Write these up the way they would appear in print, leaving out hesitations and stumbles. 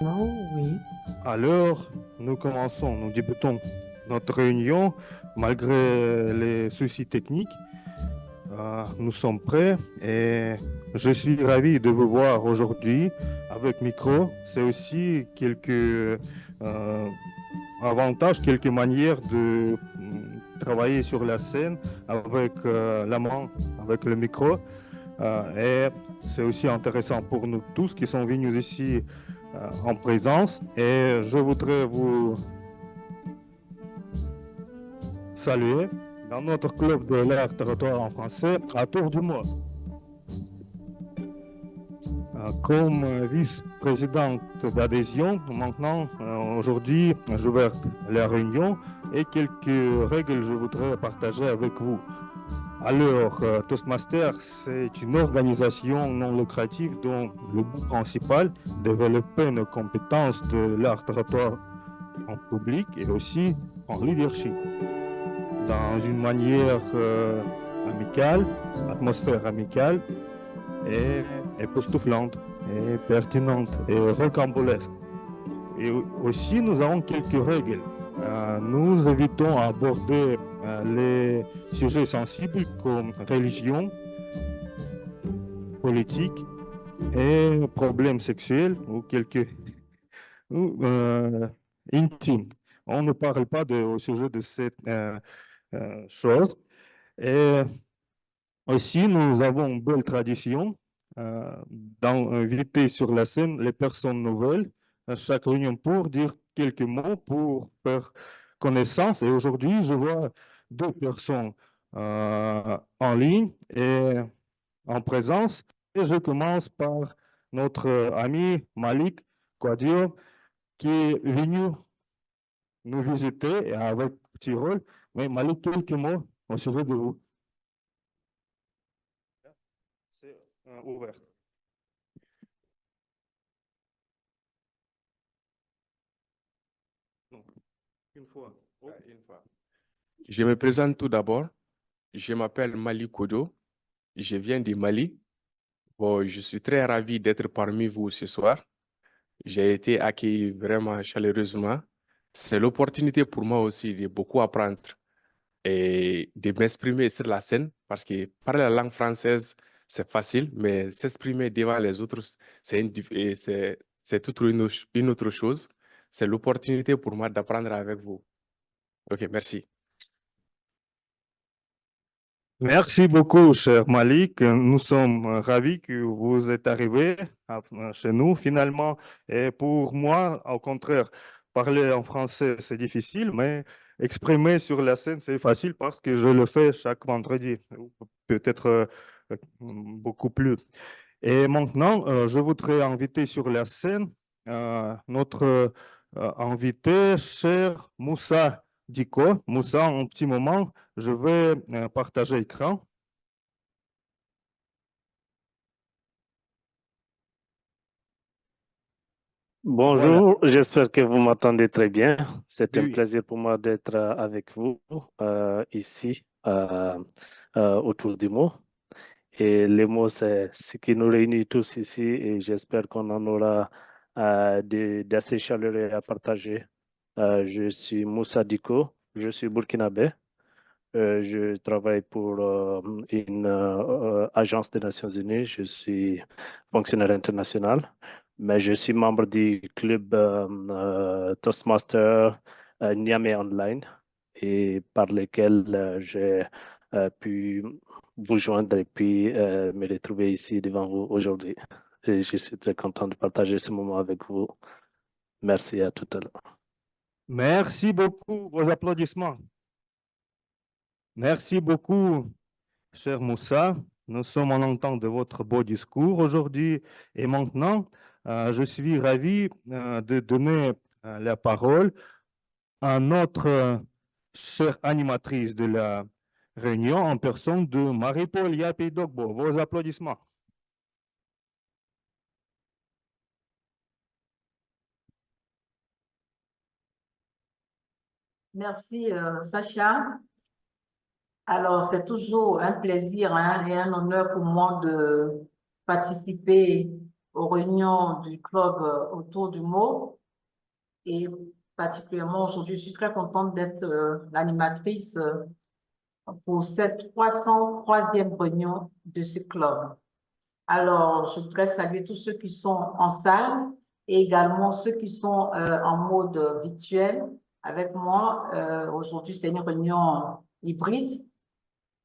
Non, oui. Alors, nous débutons notre réunion malgré les soucis techniques. Nous sommes prêts et je suis ravi de vous voir aujourd'hui avec micro. C'est aussi quelques avantages, quelques manières de travailler sur la scène avec la main, avec le micro. Et c'est aussi intéressant pour nous tous qui sont venus ici en présence. Et je voudrais vous saluer dans notre club de l'art territoire en français à tour du monde. Comme vice-présidente d'adhésion, maintenant, aujourd'hui, j'ouvre la réunion et quelques règles je voudrais partager avec vous. Alors, Toastmaster, c'est une organisation non lucrative dont le but principal, développer nos compétences de l'art oratoire en public et aussi en leadership, dans une manière amicale, atmosphère amicale et époustouflante, et pertinente et rocambolesque. Et aussi, nous avons quelques règles. Nous évitons à aborder les sujets sensibles comme religion, politique et problèmes sexuels ou quelques ou, intimes. On ne parle pas au sujet de cette chose. Et aussi, nous avons une belle tradition d'inviter sur la scène les personnes nouvelles à chaque réunion pour dire quelques mots, pour faire connaissance. Et aujourd'hui, je vois deux personnes en ligne et en présence. Et je commence par notre ami Malik Kouadio, qui est venu nous visiter avec petit rôle. Mais Malik, quelques mots au sujet de vous. C'est ouvert. Non, une fois. Oh. Une fois. Je me présente tout d'abord. Je m'appelle Mali Kodo. Je viens du Mali. Bon, je suis très ravi d'être parmi vous ce soir. J'ai été accueilli vraiment chaleureusement. C'est l'opportunité pour moi aussi de beaucoup apprendre et de m'exprimer sur la scène parce que parler la langue française, c'est facile, mais s'exprimer devant les autres, c'est toute une autre chose. C'est l'opportunité pour moi d'apprendre avec vous. OK, merci. Merci beaucoup, cher Malik. Nous sommes ravis que vous êtes arrivé chez nous finalement. Et pour moi, au contraire, parler en français, c'est difficile, mais exprimer sur la scène, c'est facile parce que je le fais chaque vendredi, ou peut-être beaucoup plus. Et maintenant, je voudrais inviter sur la scène notre invité, cher Moussa Diko. Moussa, un petit moment, je vais partager l'écran. Voilà. Bonjour, j'espère que vous m'entendez très bien. C'est un Oui. plaisir pour moi d'être avec vous ici autour du mot. Et les mots, c'est ce qui nous réunit tous ici et j'espère qu'on en aura d'assez chaleureux à partager. Je suis Moussa Diko, je suis burkinabé. Je travaille pour une agence des Nations Unies. Je suis fonctionnaire international, mais je suis membre du club Toastmaster Niamey Online et par lequel j'ai pu vous joindre et puis me retrouver ici devant vous aujourd'hui. Et je suis très content de partager ce moment avec vous. Merci à tout à l'heure. Merci beaucoup. Vos applaudissements. Merci beaucoup, cher Moussa. Nous sommes en entente de votre beau discours aujourd'hui. Et maintenant, je suis ravi de donner la parole à notre chère animatrice de la réunion en personne de Marie-Paul Yapi Dogbo. Vos applaudissements. Merci, Sacha. Alors, c'est toujours un plaisir et un honneur pour moi de participer aux réunions du club autour du mot. Et particulièrement aujourd'hui, je suis très contente d'être l'animatrice pour cette 303e réunion de ce club. Alors, je voudrais saluer tous ceux qui sont en salle et également ceux qui sont en mode virtuel avec moi. Aujourd'hui, c'est une réunion hybride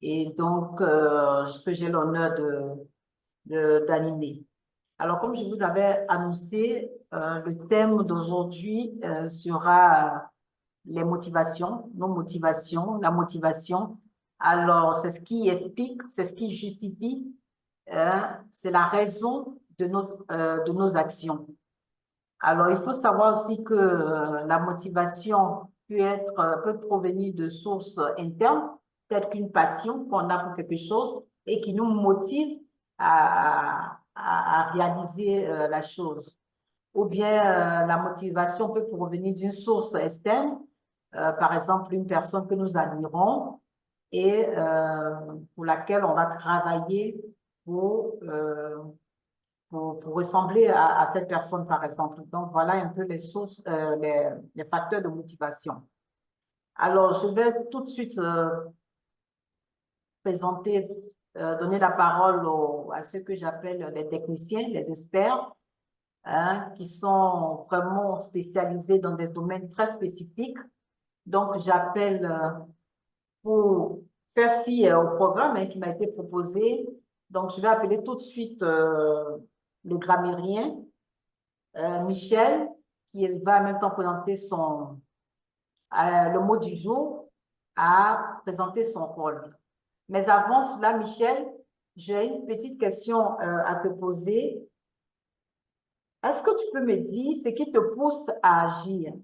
et donc que j'ai l'honneur d'animer. Alors, comme je vous avais annoncé, le thème d'aujourd'hui sera les motivations, nos motivations, la motivation. Alors, c'est ce qui explique, c'est ce qui justifie, c'est la raison de nos actions. Alors, il faut savoir aussi que la motivation peut provenir de sources internes, telles qu'une passion qu'on a pour quelque chose et qui nous motive à réaliser la chose. Ou bien la motivation peut provenir d'une source externe, par exemple une personne que nous admirons et pour laquelle on va travailler pour ressembler à cette personne, par exemple. Donc, voilà un peu les sources, les facteurs de motivation. Alors, je vais tout de suite présenter, donner la parole à ceux que j'appelle les techniciens, les experts, hein, qui sont vraiment spécialisés dans des domaines très spécifiques. Donc, j'appelle pour faire fi au programme qui m'a été proposé. Donc, je vais appeler tout de suite le grammairien, Michel, qui va en même temps présenter le mot du jour, à présenter son rôle. Mais avant cela, Michel, j'ai une petite question à te poser. Est-ce que tu peux me dire ce qui te pousse à agir,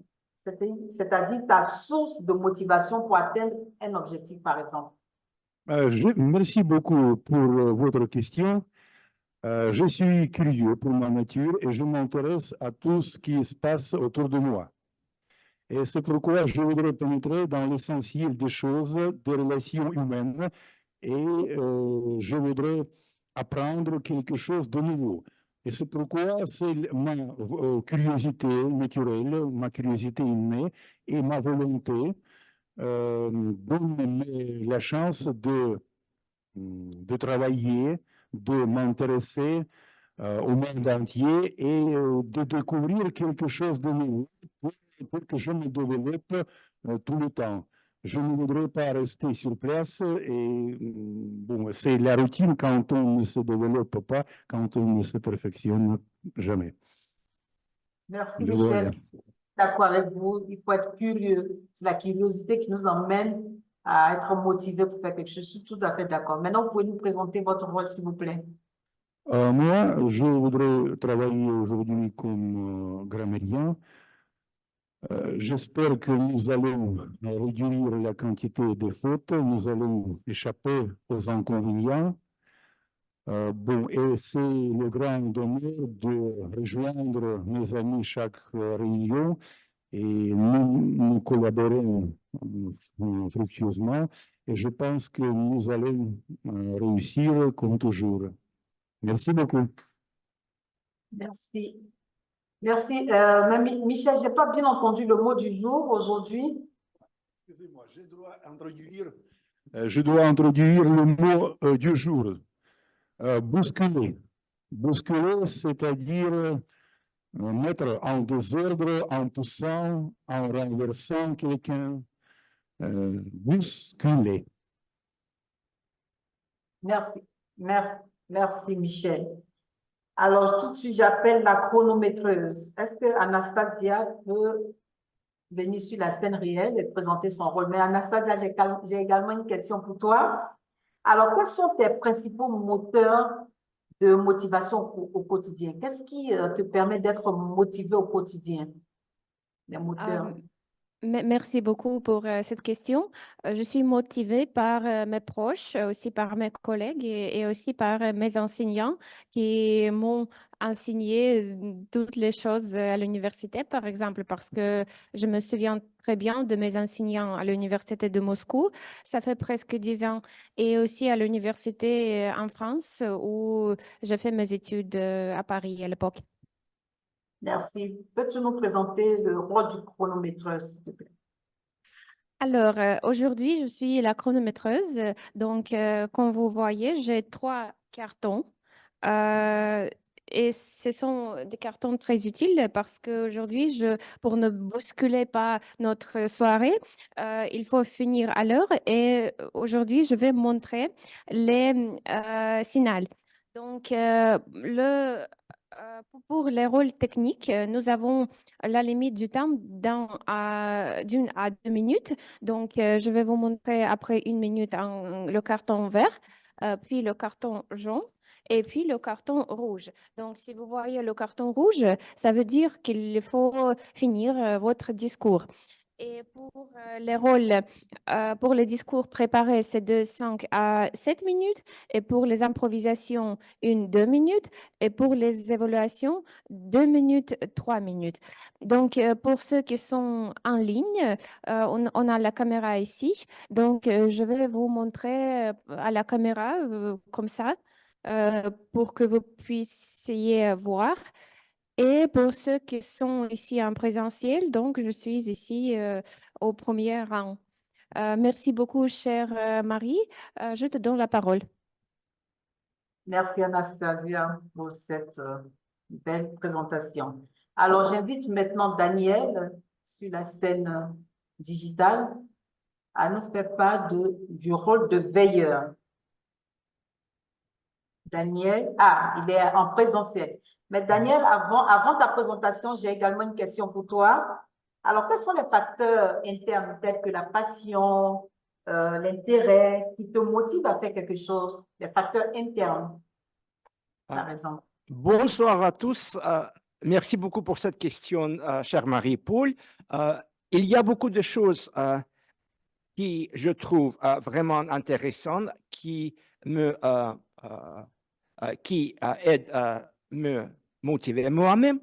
c'est-à-dire ta source de motivation pour atteindre un objectif, par exemple? Merci beaucoup pour votre question. Je suis curieux pour ma nature et je m'intéresse à tout ce qui se passe autour de moi. Et c'est pourquoi je voudrais pénétrer dans l'essentiel des choses, des relations humaines, et je voudrais apprendre quelque chose de nouveau. Et c'est pourquoi c'est ma curiosité naturelle, ma curiosité innée et ma volonté donnent la chance de travailler, de m'intéresser au monde entier et de découvrir quelque chose de nouveau pour que je me développe tout le temps. Je ne voudrais pas rester sur place et bon, c'est la routine quand on ne se développe pas, quand on ne se perfectionne jamais. Merci, Je vous Michel. remercie. D'accord avec vous, il faut être curieux. C'est la curiosité qui nous emmène à être motivé pour faire quelque chose. Je suis tout à fait d'accord. Maintenant, vous pouvez nous présenter votre rôle, s'il vous plaît. Moi, je voudrais travailler aujourd'hui comme grammairien. J'espère que nous allons réduire la quantité de fautes, nous allons échapper aux inconvénients. Bon, et c'est le grand honneur de rejoindre mes amis chaque réunion et nous collaborons fructueusement et je pense que nous allons réussir comme toujours. Merci beaucoup. Merci. Merci. Mais Michel, je n'ai pas bien entendu le mot du jour aujourd'hui. Excusez-moi, je dois introduire le mot du jour. Bousculer. Bousculer, c'est-à-dire mettre en désordre, en poussant, en renversant quelqu'un. Bousculer. Merci. Merci. Merci, Michel. Alors, tout de suite, j'appelle la chronométreuse. Est-ce que Anastasia peut venir sur la scène réelle et présenter son rôle? Mais Anastasia, j'ai également une question pour toi. Alors, quels sont tes principaux moteurs de motivation au quotidien? Qu'est-ce qui te permet d'être motivé au quotidien? Les moteurs. Merci beaucoup pour cette question. Je suis motivée par mes proches, aussi par mes collègues et aussi par mes enseignants qui m'ont enseigné toutes les choses à l'université, par exemple, parce que je me souviens très bien de mes enseignants à l'université de Moscou. Ça fait presque 10 ans. Et aussi à l'université en France où j'ai fait mes études à Paris à l'époque. Merci. Peux-tu nous présenter le rôle du chronométreur, s'il te plaît? Alors, aujourd'hui, je suis la chronométreuse. Donc, comme vous voyez, j'ai 3 cartons. Euh, et ce sont des cartons très utiles parce qu'aujourd'hui, pour ne bousculer pas notre soirée, il faut finir à l'heure. Et aujourd'hui, je vais montrer les signaux. Donc, pour les rôles techniques, nous avons la limite du temps d'1 à 2 minutes. Donc, je vais vous montrer après 1 minute le carton vert, puis le carton jaune et puis le carton rouge. Donc, si vous voyez le carton rouge, ça veut dire qu'il faut finir votre discours. Et pour les rôles, pour les discours préparés, c'est de 5 à 7 minutes. Et pour les improvisations, 1, 2 minutes. Et pour les évaluations, 2 minutes, 3 minutes. Donc, pour ceux qui sont en ligne, on a la caméra ici. Donc, je vais vous montrer à la caméra comme ça pour que vous puissiez voir. Et pour ceux qui sont ici en présentiel, donc je suis ici au premier rang. Merci beaucoup, chère Marie. Je te donne la parole. Merci Anastasia pour cette belle présentation. Alors, j'invite maintenant Daniel sur la scène digitale à nous faire part du rôle de veilleur. Daniel, il est en présentiel. Mais Daniel, avant ta présentation, j'ai également une question pour toi. Alors, quels sont les facteurs internes tels que la passion, l'intérêt qui te motivent à faire quelque chose, les facteurs internes, par exemple? Bonsoir à tous. Merci beaucoup pour cette question, chère Marie-Paul. Il y a beaucoup de choses qui, je trouve, vraiment intéressantes, qui aident à me motiver moi-même,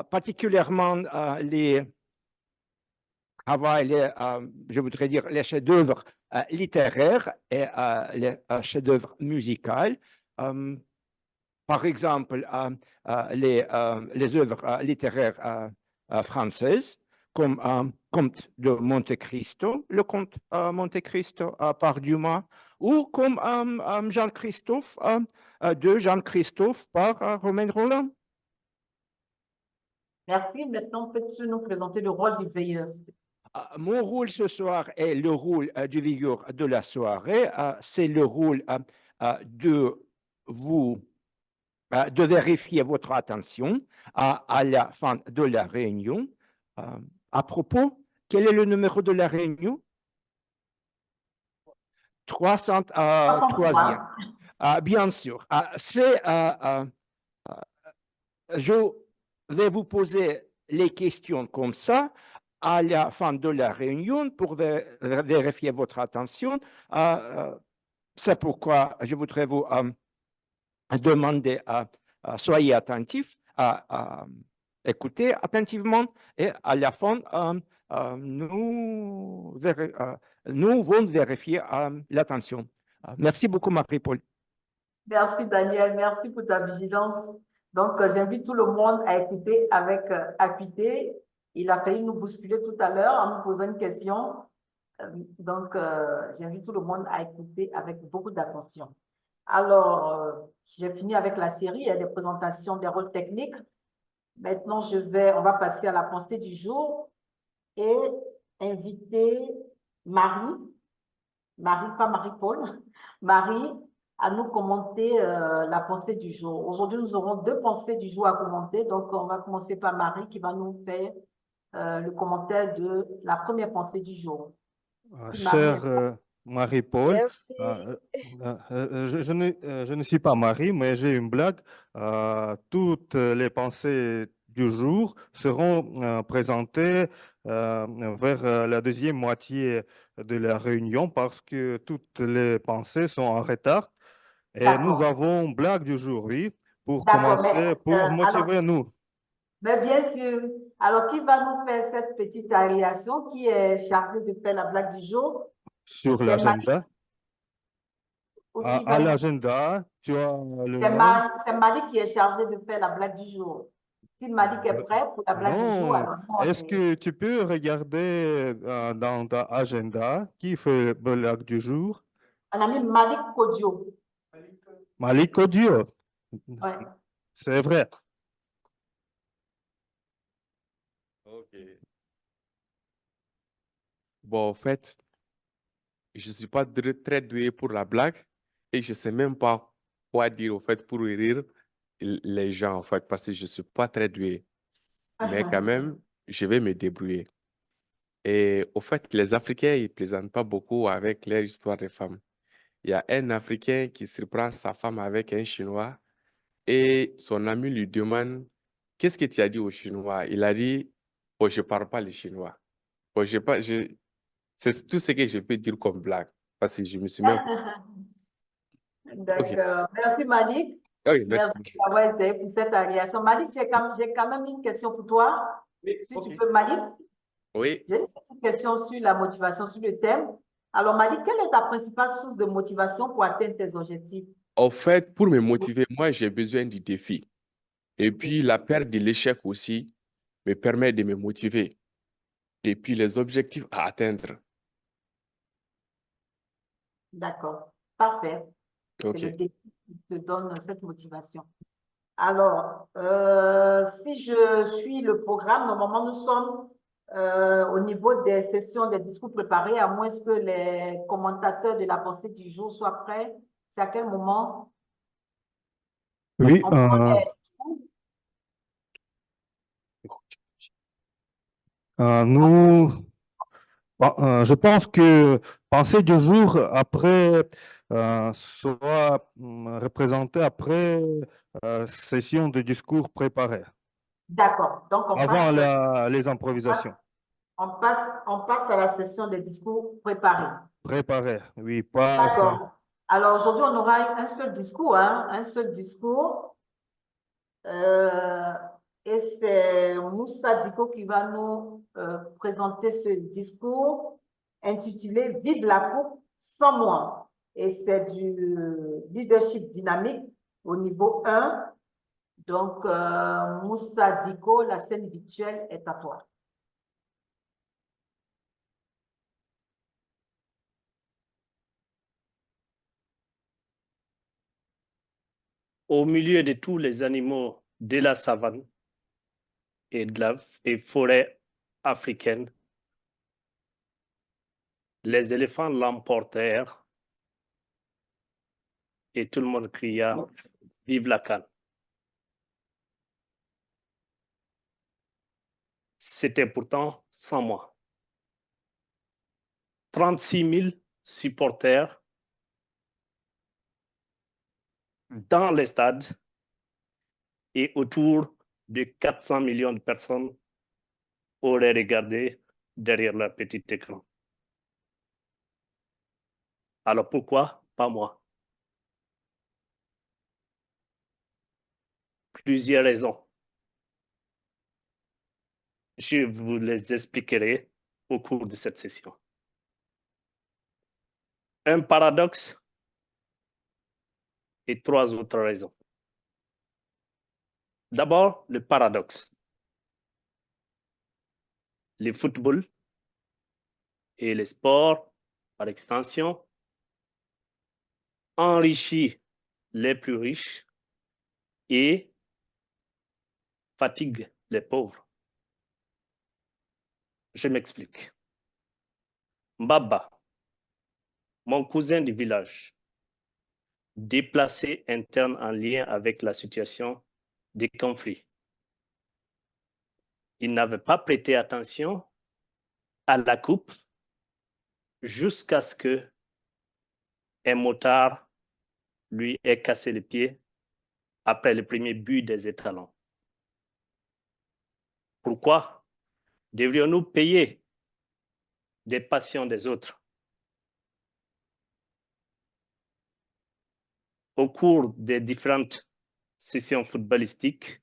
particulièrement je voudrais dire, les chefs-d'œuvre littéraires et les chefs-d'œuvre musicaux. Par exemple, les œuvres littéraires françaises, comme Comte de Monte Cristo, le Comte Monte Cristo par Dumas, ou comme Jean-Christophe, de Jean-Christophe par Romain Rolland. Merci. Maintenant, peux-tu nous présenter le rôle du veilleur? Mon rôle ce soir est le rôle du veilleur de la soirée. C'est le rôle de vérifier votre attention à la fin de la réunion. À propos, quel est le numéro de la réunion? 303e. Bien sûr. Je vais vous poser les questions comme ça à la fin de la réunion pour vérifier votre attention. C'est pourquoi je voudrais vous demander soyez attentifs, écoutez attentivement et à la fin, nous allons vérifier l'attention. Merci beaucoup, Marie-Paul. Merci, Daniel. Merci pour ta vigilance. Donc, j'invite tout le monde à écouter avec acuité. Il a failli nous bousculer tout à l'heure en nous posant une question. Donc, j'invite tout le monde à écouter avec beaucoup d'attention. Alors, j'ai fini avec la série des présentations des rôles techniques. Maintenant, on va passer à la pensée du jour et inviter Marie, pas Marie-Paul, Marie, à nous commenter la pensée du jour. Aujourd'hui, nous aurons 2 pensées du jour à commenter. Donc, on va commencer par Marie qui va nous faire le commentaire de la première pensée du jour. Chère Marie-Paul, Merci. je ne suis pas Marie, mais j'ai une blague. Toutes les pensées du jour seront présentés vers la deuxième moitié de la réunion parce que toutes les pensées sont en retard. Et nous D'accord. avons blague du jour, oui, pour D'accord, mais commencer, pour motiver nous. mais bien sûr. Alors, qui va nous faire cette petite aération? Qui est chargé de faire la blague du jour? Sur C'est Malik l'agenda. ou qui À va nous... l'agenda, tu as le nom. C'est Malik qui est chargé de faire la blague du jour. Si Malik est prêt pour la blague du jour, Non, alors nous, est-ce que tu peux regarder dans ta agenda qui fait le blague du jour? on a mis Malik Kodio. Malik Odio, Ouais. c'est vrai. Ok. Bon, en fait, je ne suis pas très doué pour la blague et je ne sais même pas quoi dire, en fait, pour rire les gens, en fait, parce que je ne suis pas très doué. Mais quand même, je vais me débrouiller. Et au fait, les Africains, ils ne plaisantent pas beaucoup avec leur histoire des femmes. Il y a un Africain qui surprend sa femme avec un Chinois et son ami lui demande, qu'est-ce que tu as dit au Chinois? Il a dit, oh, je ne parle pas le chinois. Oh, c'est tout ce que je peux dire comme blague parce que je me suis même... Ok, D'accord. Merci Malik. oui, merci. Merci d'avoir essayé pour cette aération. Malik, j'ai quand même une question pour toi. Si tu Ok. peux, Malik, Oui, j'ai une petite question sur la motivation, sur le thème. Alors, Malik, quelle est ta principale source de motivation pour atteindre tes objectifs? en fait, pour me motiver, moi, j'ai besoin du défi. Et puis, la peur de l'échec aussi me permet de me motiver. Et puis, les objectifs à atteindre. D'accord. Parfait. C'est Ok. le défi qui te donne cette motivation. Alors, si je suis le programme, normalement, nous sommes au niveau des sessions des discours préparés, à moins que les commentateurs de la pensée du jour soient prêts. C'est à quel moment Oui, on prend les discours? nous, je pense que penser du jour après sera représenté après session de discours préparée, D'accord. Donc, avant les improvisations. on passe à la session des discours préparés. Préparées, oui, pas fait. D'accord. Alors, aujourd'hui, on aura un seul discours, hein, un seul discours. Euh, et c'est Moussa Diko qui va nous présenter ce discours intitulé Vive la coupe sans moi. Et c'est du leadership dynamique au niveau 1. Donc, Moussa Diko, la scène virtuelle est à toi. Au milieu de tous les animaux de la savane et de la forêt africaine, les éléphants l'emportèrent et tout le monde cria « Vive la canne !» C'était pourtant sans moi. 36 000 supporters dans les stades et autour de 400 millions de personnes auraient regardé derrière leur petit écran. Alors pourquoi pas moi? Plusieurs raisons. Je vous les expliquerai au cours de cette session. Un paradoxe et 3 autres raisons. D'abord, le paradoxe. Le football et le sport, par extension, enrichit les plus riches et fatigue les pauvres. Je m'explique. Mbaba, mon cousin du village, déplacé interne en lien avec la situation des conflits. Il n'avait pas prêté attention à la coupe jusqu'à ce que un motard lui ait cassé les pieds après le premier but des étalons. Pourquoi devrions-nous payer des passions des autres? Au cours des différentes sessions footballistiques,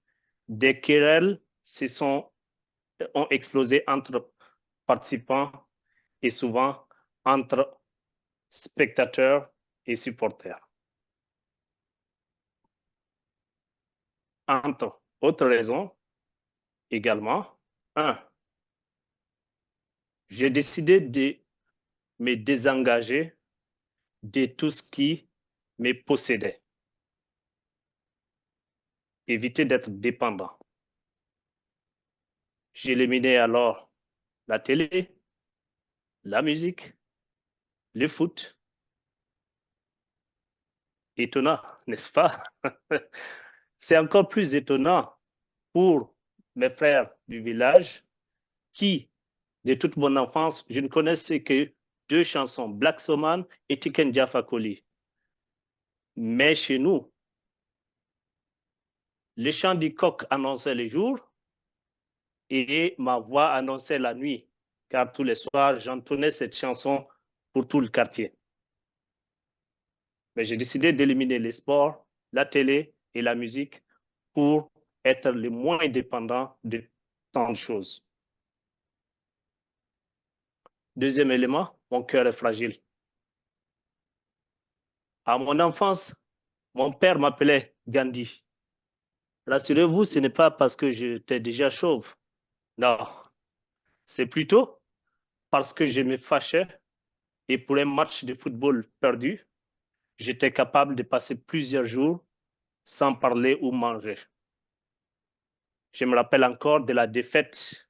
des querelles ont explosé entre participants et souvent entre spectateurs et supporters. Entre autres raisons, également, j'ai décidé de me désengager de tout ce qui me possédait. Éviter d'être dépendant. J'ai éliminé alors la télé, la musique, le foot. Étonnant, n'est-ce pas? C'est encore plus étonnant pour mes frères du village qui, de toute mon enfance, je ne connaissais que 2 chansons, Black Soman et Tiken Jah Fakoly. Mais chez nous, le chant du coq annonçait le jour et ma voix annonçait la nuit, car tous les soirs, j'entonnais cette chanson pour tout le quartier. Mais j'ai décidé d'éliminer les sports, la télé et la musique pour être le moins dépendant de tant de choses. Deuxième élément, mon cœur est fragile. À mon enfance, mon père m'appelait Gandhi. Rassurez-vous, ce n'est pas parce que j'étais déjà chauve. Non, c'est plutôt parce que je me fâchais et pour un match de football perdu, j'étais capable de passer plusieurs jours sans parler ou manger. Je me rappelle encore de la défaite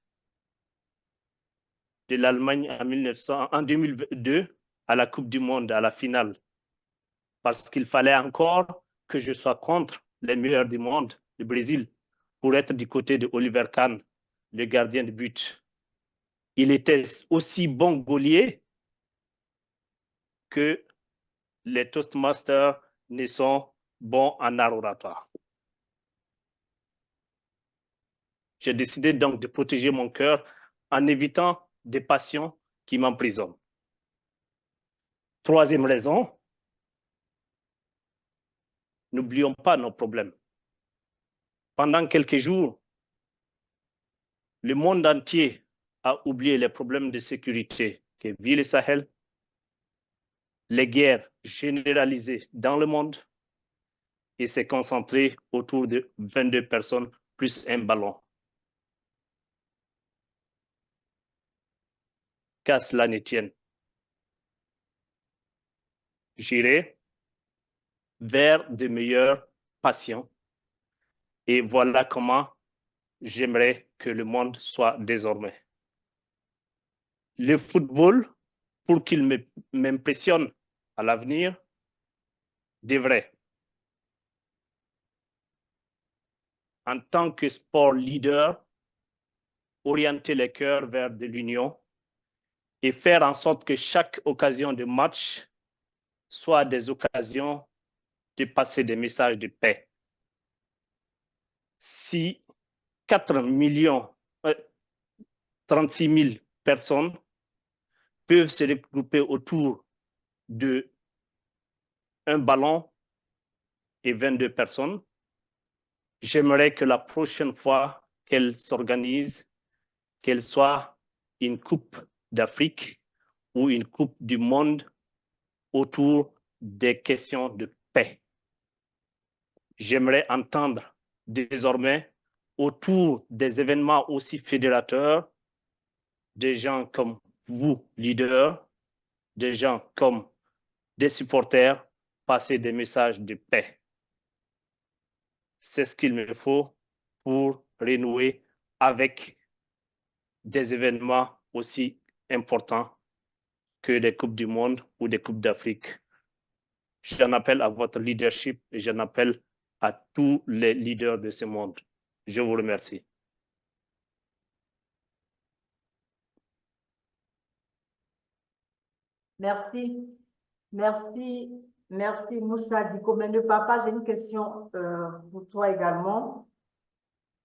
de l'Allemagne en 2002 à la Coupe du Monde, à la finale, parce qu'il fallait encore que je sois contre les meilleurs du monde, le Brésil, pour être du côté de Oliver Kahn, le gardien de but. Il était aussi bon geôlier que les Toastmasters ne sont bons en art oratoire. J'ai décidé donc de protéger mon cœur en évitant des passions qui m'emprisonnent. Troisième raison, n'oublions pas nos problèmes. Pendant quelques jours, le monde entier a oublié les problèmes de sécurité que vit le Sahel, les guerres généralisées dans le monde et s'est concentré autour de 22 personnes plus un ballon. Qu'à cela ne tienne. J'irai vers de meilleures passions et voilà comment j'aimerais que le monde soit désormais. Le football, pour qu'il m'impressionne à l'avenir, devrait, en tant que sport leader, orienter les cœurs vers de l'union et faire en sorte que chaque occasion de match soit des occasions de passer des messages de paix. Si 36 000 personnes peuvent se regrouper autour de un ballon et 22 personnes, j'aimerais que la prochaine fois qu'elle s'organise, qu'elle soit une Coupe d'Afrique ou une Coupe du monde autour des questions de paix. J'aimerais entendre désormais autour des événements aussi fédérateurs des gens comme vous, leaders, des gens comme des supporters, passer des messages de paix. C'est ce qu'il me faut pour renouer avec des événements aussi importants que des Coupes du Monde ou des Coupes d'Afrique. J'en appelle à votre leadership et j'en appelle à tous les leaders de ce monde. Je vous remercie. Merci. Merci. Merci Moussa Diko. Mais le papa, j'ai une question pour toi également.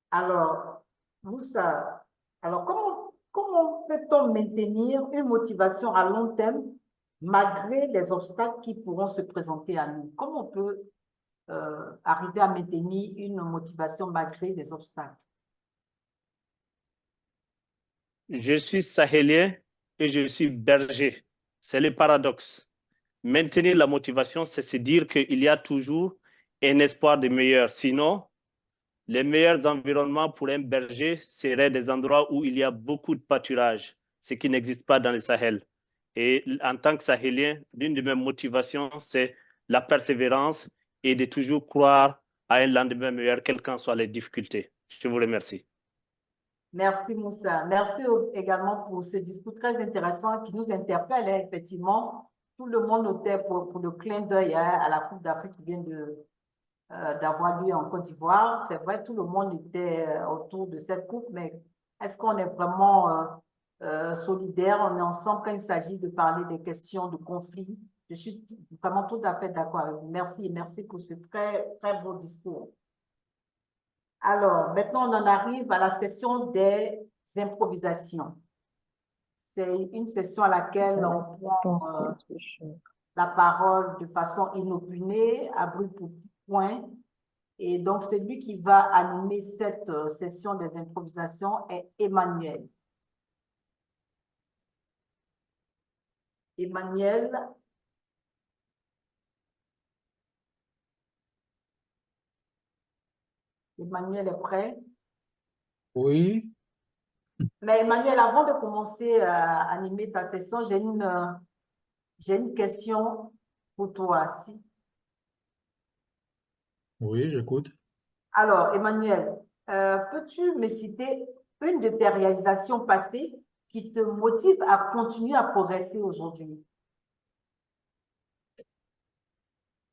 Alors, Moussa, alors comment peut-on maintenir une motivation à long terme malgré les obstacles qui pourront se présenter à nous? Comment on peut arriver à maintenir une motivation malgré les obstacles? Je suis sahélien et je suis berger. C'est le paradoxe. Maintenir la motivation, c'est se dire qu'il y a toujours un espoir de meilleur. Sinon, les meilleurs environnements pour un berger seraient des endroits où il y a beaucoup de pâturage, ce qui n'existe pas dans le Sahel. Et en tant que Sahélien, l'une de mes motivations, c'est la persévérance et de toujours croire à un lendemain meilleur, quelles qu'en soient les difficultés. Je vous remercie. Merci Moussa. Merci également pour ce discours très intéressant qui nous interpelle, hein, effectivement. Tout le monde était pour le clin d'œil, hein, à la Coupe d'Afrique qui vient d'avoir lieu en Côte d'Ivoire. C'est vrai, tout le monde était autour de cette coupe, mais est-ce qu'on est vraiment solidaire? On est ensemble quand il s'agit de parler des questions de conflit. Je suis vraiment tout à fait d'accord avec vous. Merci, merci pour ce très, très beau discours. Alors, maintenant, on en arrive à la session des improvisations. C'est une session à laquelle on prend la parole de façon inopinée, à brûle pour point. Et donc, celui qui va animer cette session des improvisations est Emmanuel. Emmanuel, Emmanuel est prêt? Oui, Mais Emmanuel, avant de commencer à animer ta session, j'ai une question pour toi. oui, j'écoute. Alors, Emmanuel, peux-tu me citer une de tes réalisations passées qui te motive à continuer à progresser aujourd'hui?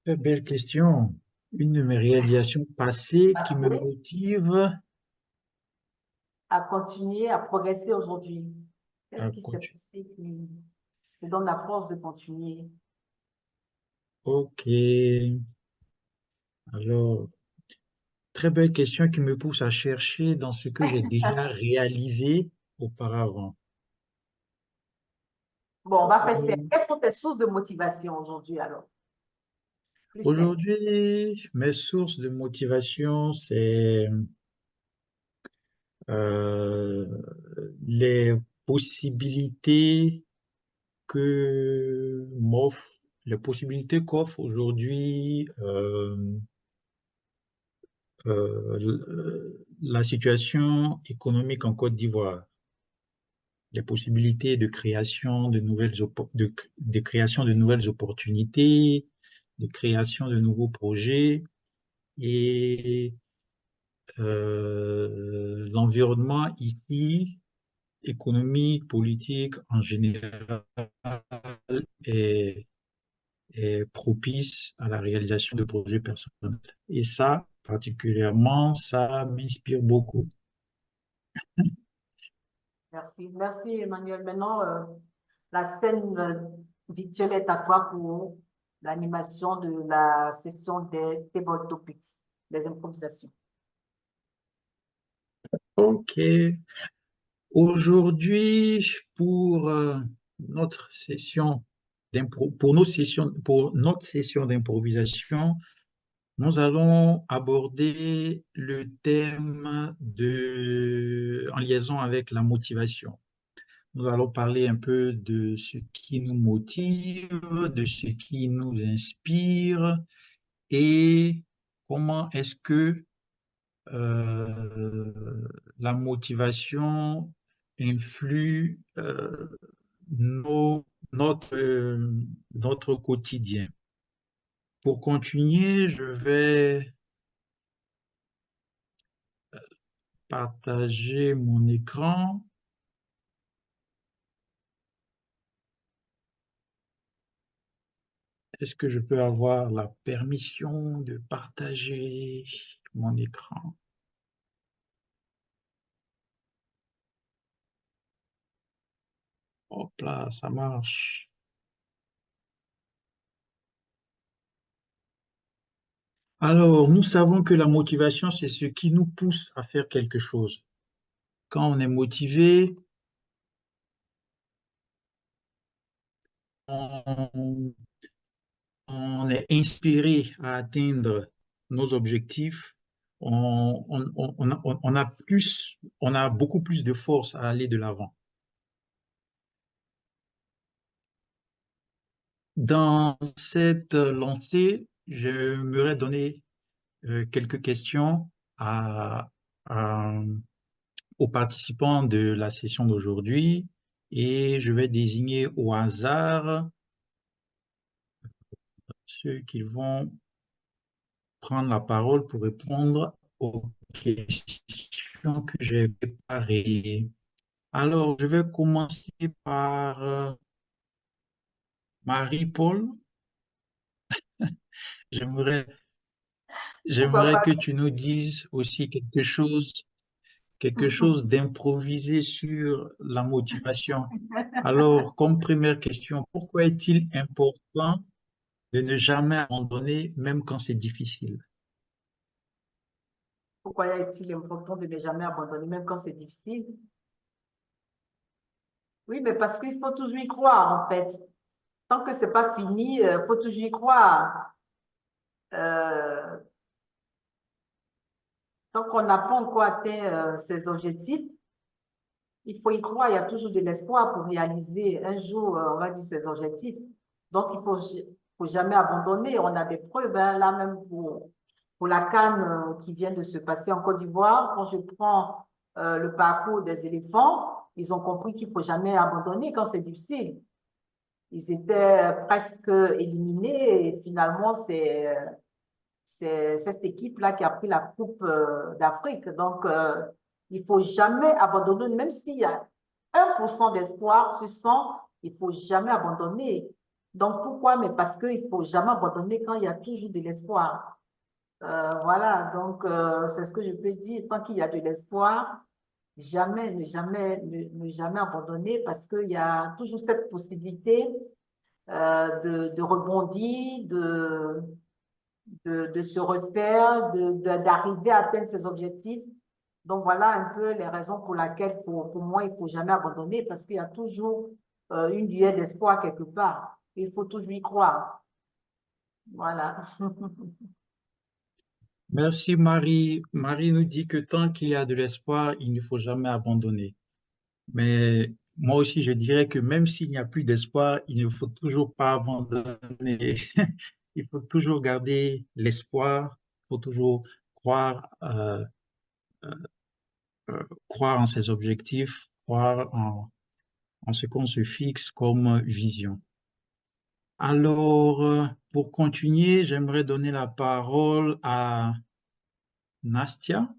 Très belle question. Une de mes réalisations passées qui me Passées motive à continuer à progresser aujourd'hui. Qu'est-ce à qui s'est continuer. passé qui te donne la force de continuer? Ok. Alors, très belle question qui me pousse à chercher dans ce que j'ai déjà réalisé auparavant. Bon, on va faire simple. Euh, Quelles sont tes sources de motivation aujourd'hui alors? Plus simple. Aujourd'hui, mes sources de motivation, c'est euh, les possibilités que m'offre, les possibilités qu'offre aujourd'hui la situation économique en Côte d'Ivoire, les possibilités de création de de création de nouvelles opportunités, de création de nouveaux projets et l'environnement ici, économique, politique en général, est est propice à la réalisation de projets personnels. Et ça, particulièrement, ça m'inspire beaucoup. Merci. Merci, Emmanuel. Maintenant, la scène virtuelle est à toi pour l'animation de la session des Table Topics, des improvisations. OK. Aujourd'hui, pour notre session pour notre session d'improvisation, nous allons aborder le thème en liaison avec la motivation. Nous allons parler un peu de ce qui nous motive, de ce qui nous inspire et comment est-ce que la motivation influe notre quotidien. Pour continuer, je vais partager mon écran. Est-ce que je peux avoir la permission de partager mon écran? Hop là, ça marche. Alors, nous savons que la motivation, c'est ce qui nous pousse à faire quelque chose. quand on est motivé, on, on est inspiré à atteindre nos objectifs, on a beaucoup plus de force à aller de l'avant. Dans cette lancée, j'aimerais donner quelques questions à- aux participants de la session d'aujourd'hui et je vais désigner au hasard ceux qui vont prendre la parole pour répondre aux questions que j'ai préparées. Alors, je vais commencer par Marie-Paul. J'aimerais, Pourquoi j'aimerais pas? que tu nous dises aussi quelque chose d'improvisé sur la motivation. Alors, comme première question, pourquoi est-il important de ne jamais abandonner même quand c'est difficile? Pourquoi est-il important de ne jamais abandonner, même quand c'est difficile? Oui, mais parce qu'il faut toujours y croire, en fait. Tant que c'est pas fini, il faut toujours y croire. Euh, Tant qu'on n'a pas encore atteint ses objectifs, il faut y croire. Il y a toujours de l'espoir pour réaliser un jour, on va dire, ses objectifs. Donc, faut jamais abandonner. On a des preuves, hein, là même pour la CAN qui vient de se passer en Côte d'Ivoire. Quand je prends le parcours des éléphants, ils ont compris qu'il faut jamais abandonner quand c'est difficile. Ils étaient presque éliminés et finalement, c'est cette équipe-là qui a pris la Coupe d'Afrique. Donc, il faut jamais abandonner, même s'il y a 1% d'espoir sur 100, il faut jamais abandonner. Donc, pourquoi? Mais parce qu'il faut jamais abandonner quand il y a toujours de l'espoir. Voilà, donc c'est ce que je peux dire. Tant qu'il y a de l'espoir, ne jamais abandonner parce qu'il y a toujours cette possibilité de rebondir, de se refaire, d'arriver à atteindre ses objectifs. Donc, voilà un peu les raisons pour lesquelles, pour moi, il ne faut jamais abandonner parce qu'il y a toujours une lueur d'espoir quelque part. Il faut toujours y croire. Voilà. Merci Marie. Marie nous dit que tant qu'il y a de l'espoir, il ne faut jamais abandonner. Mais moi aussi, je dirais que même s'il n'y a plus d'espoir, il ne faut toujours pas abandonner. Il faut toujours garder l'espoir, il faut toujours croire, croire en ses objectifs, croire en ce qu'on se fixe comme vision. Alors, pour continuer, j'aimerais donner la parole à Nastia.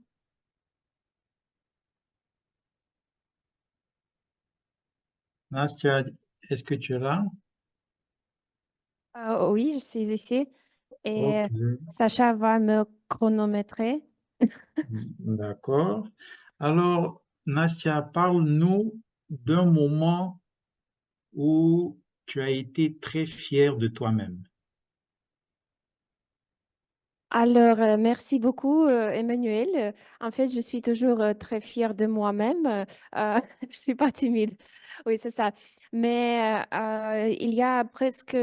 Nastia, est-ce que tu es là? Oui, je suis ici et Ok, Sacha va me chronométrer. d'accord. Alors, Nastia, parle-nous d'un moment où tu as été très fière de toi-même. Alors, merci beaucoup, Emmanuel. En fait, je suis toujours très fière de moi-même. Je suis pas timide. Oui, c'est ça. Mais il y a presque...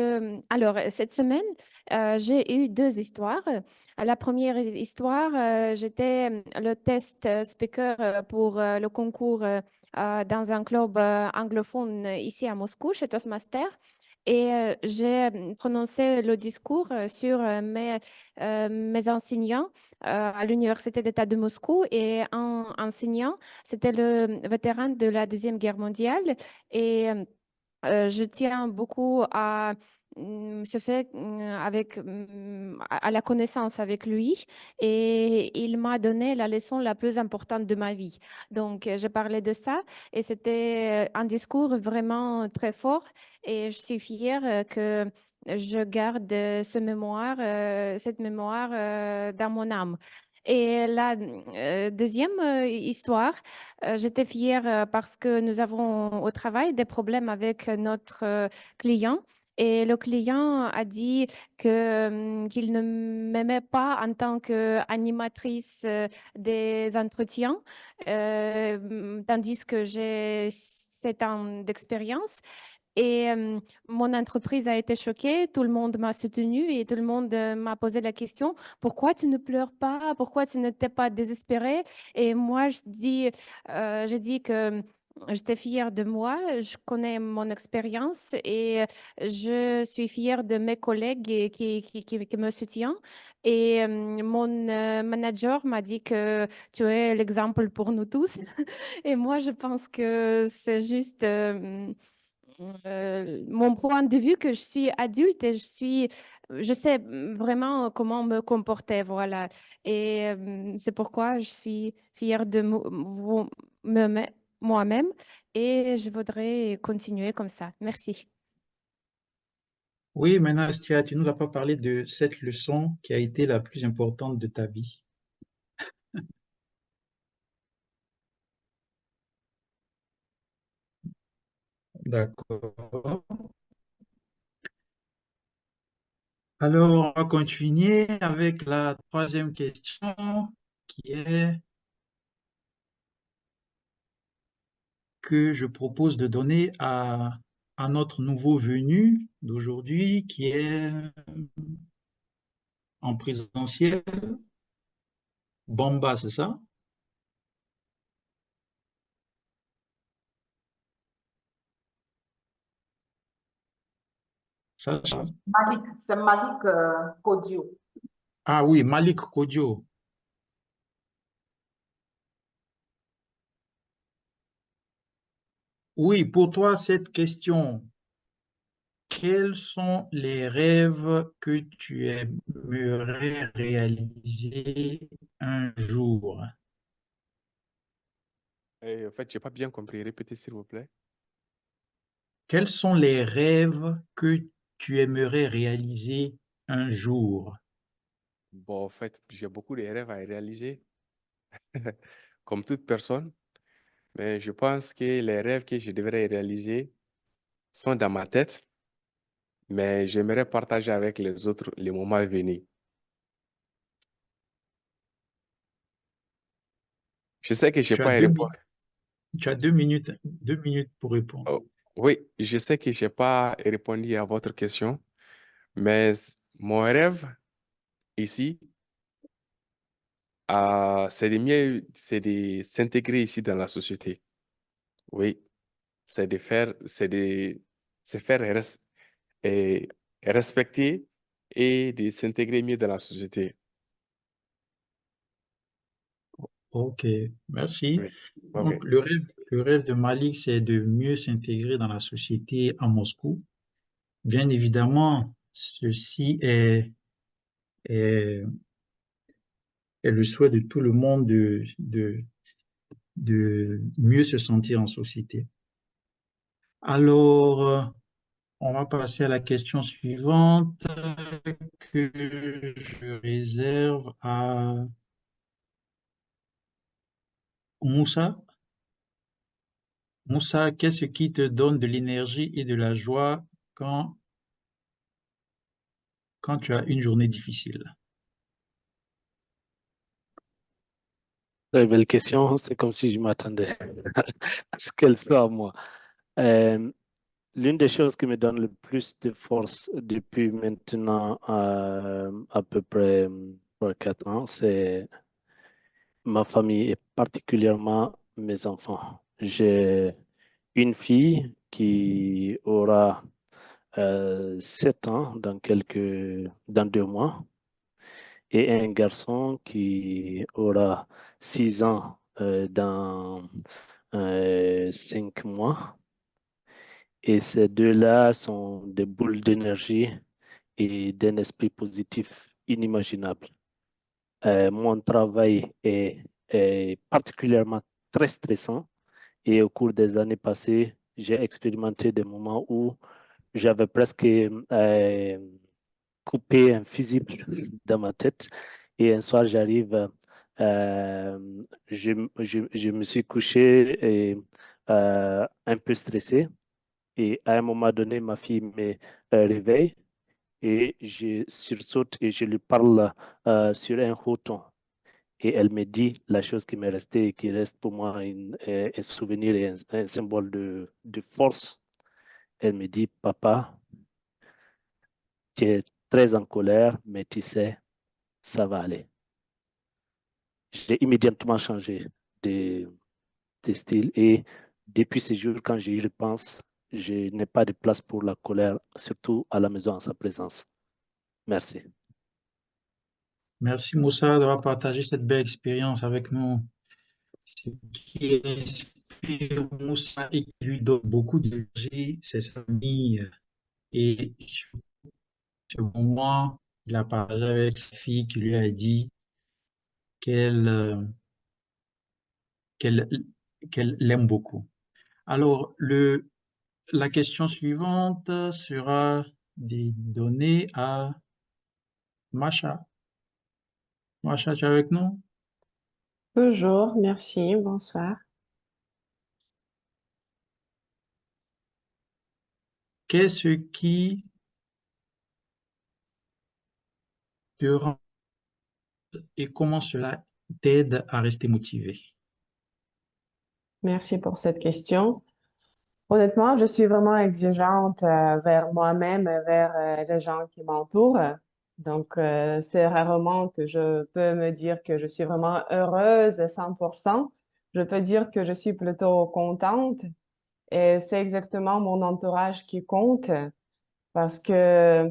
Alors, cette semaine, j'ai eu deux histoires. La première histoire, j'étais le test speaker pour le concours dans un club anglophone ici à Moscou, chez Toastmaster. Et j'ai prononcé le discours sur mes enseignants à l'Université d'État de Moscou et un enseignant, c'était le vétéran de la Deuxième Guerre mondiale. Et je tiens beaucoup à ce fait avec à la connaissance avec lui et il m'a donné la leçon la plus importante de ma vie. Donc, j'ai parlé de ça et c'était un discours vraiment très fort et je suis fière que je garde cette mémoire dans mon âme. Et la deuxième histoire, j'étais fière parce que nous avons au travail des problèmes avec notre client Et le client a dit qu'il ne m'aimait pas en tant qu'animatrice des entretiens, tandis que j'ai 7 ans d'expérience. Et mon entreprise a été choquée, tout le monde m'a soutenue et tout le monde m'a posé la question, pourquoi tu ne pleures pas? Pourquoi tu n'étais pas désespérée? Et moi, j'ai dit que j'étais fière de moi, je connais mon expérience et je suis fière de mes collègues qui me soutiennent. Et mon manager m'a dit que tu es l'exemple pour nous tous. Et moi, je pense que c'est juste mon point de vue que je suis adulte et je sais vraiment comment me comporter, voilà. Et c'est pourquoi je suis fière de moi-même et je voudrais continuer comme ça. Merci. Oui, maintenant, Astia, tu nous as pas parlé de cette leçon qui a été la plus importante de ta vie. D'accord. Alors, on va continuer avec la troisième question qui est que je propose de donner à notre nouveau venu d'aujourd'hui qui est en présentiel. Bamba, c'est ça? Sacha? C'est Malik Kodio. Ah oui, Malik Kodjo. Oui, pour toi, cette question, quels sont les rêves que tu aimerais réaliser un jour? En fait, j'ai pas bien compris. Répétez, s'il vous plaît. Quels sont les rêves que tu aimerais réaliser un jour? Bon, en fait, j'ai beaucoup de rêves à réaliser, comme toute personne, mais je pense que les rêves que je devrais réaliser sont dans ma tête, mais j'aimerais partager avec les autres les moments à venir. Je sais que j'ai Tu as pas à deux, répondre. tu as 2 minutes pour répondre. Oh, oui, je sais que j'ai pas répondu à votre question, mais mon rêve ici, c'est de mieux, c'est de s'intégrer ici dans la société. Oui, c'est de faire, c'est de se faire et respecter et de s'intégrer mieux dans la société. Ok, merci. Oui. Donc, OK. le rêve de Malik, c'est de mieux s'intégrer dans la société à Moscou. Bien évidemment, ceci est, est le souhait de tout le monde de mieux se sentir en société. Alors, on va passer à la question suivante que je réserve à Moussa. Moussa, qu'est-ce qui te donne de l'énergie et de la joie quand, quand tu as une journée difficile? Très belle question. C'est comme si je m'attendais à ce qu'elle soit à moi. Euh, L'une des choses qui me donne le plus de force depuis maintenant à peu près 4 ans, c'est ma famille et particulièrement mes enfants. J'ai une fille qui aura 7 ans dans 2 mois et un garçon qui aura 6 ans dans 5 mois. Et ces deux-là sont des boules d'énergie et d'un esprit positif inimaginable. Mon travail est particulièrement très stressant et au cours des années passées, j'ai expérimenté des moments où j'avais presque coupé un fusible dans ma tête et un soir j'arrive, je me suis couché et, un peu stressé Et à un moment donné, ma fille me réveille et je sursaute et je lui parle sur un haut ton. Et elle me dit la chose qui m'est restée et qui reste pour moi un souvenir et un symbole de force. Elle me dit, papa, tu es très en colère, mais tu sais, ça va aller. J'ai immédiatement changé de, de style et depuis ce jour, quand j'y repense, je n'ai pas de place pour la colère, surtout à la maison en sa présence. Merci. Merci Moussa d'avoir partagé cette belle expérience avec nous. Ce qui inspire Moussa et qui lui donne beaucoup d'énergie, c'est sa famille. Et ce moment, il a partagé avec sa fille qui lui a dit qu'elle qu'elle qu'elle l'aime beaucoup. Alors, la question suivante sera donnée à Macha. Macha, tu es avec nous? Bonjour, merci, bonsoir. Qu'est-ce qui te rend et comment cela t'aide à rester motivé? Merci pour cette question. Honnêtement, je suis vraiment exigeante vers moi-même et vers les gens qui m'entourent. Donc, c'est rarement que je peux me dire que je suis vraiment heureuse à 100%. Je peux dire que je suis plutôt contente et c'est exactement mon entourage qui compte parce que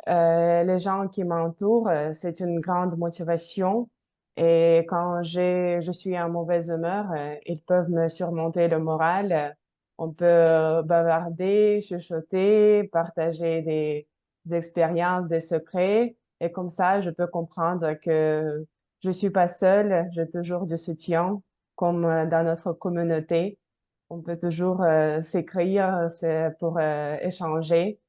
les gens qui m'entourent, c'est une grande motivation. Et quand je suis en mauvaise humeur, ils peuvent me surmonter le moral. On peut bavarder, chuchoter, partager des expériences, des secrets. Et comme ça, je peux comprendre que je suis pas seule. J'ai toujours du soutien, comme dans notre communauté. On peut toujours s'écrire, c'est pour échanger.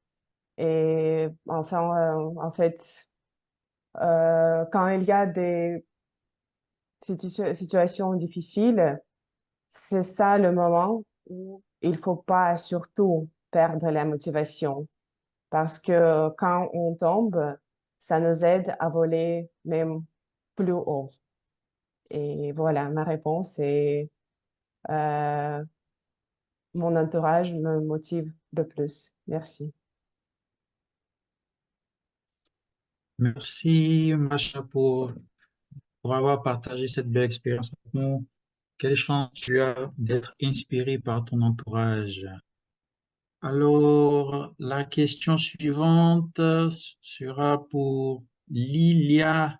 Et enfin, en fait, quand il y a des situations difficiles, c'est ça le moment où il faut pas surtout perdre la motivation. Parce que quand on tombe, ça nous aide à voler même plus haut. Et voilà, ma réponse est euh, mon entourage me motive le plus. Merci. Merci, Macha, pour avoir partagé cette belle expérience avec nous. Quelle chance tu as d'être inspiré par ton entourage. Alors, la question suivante sera pour Lilia.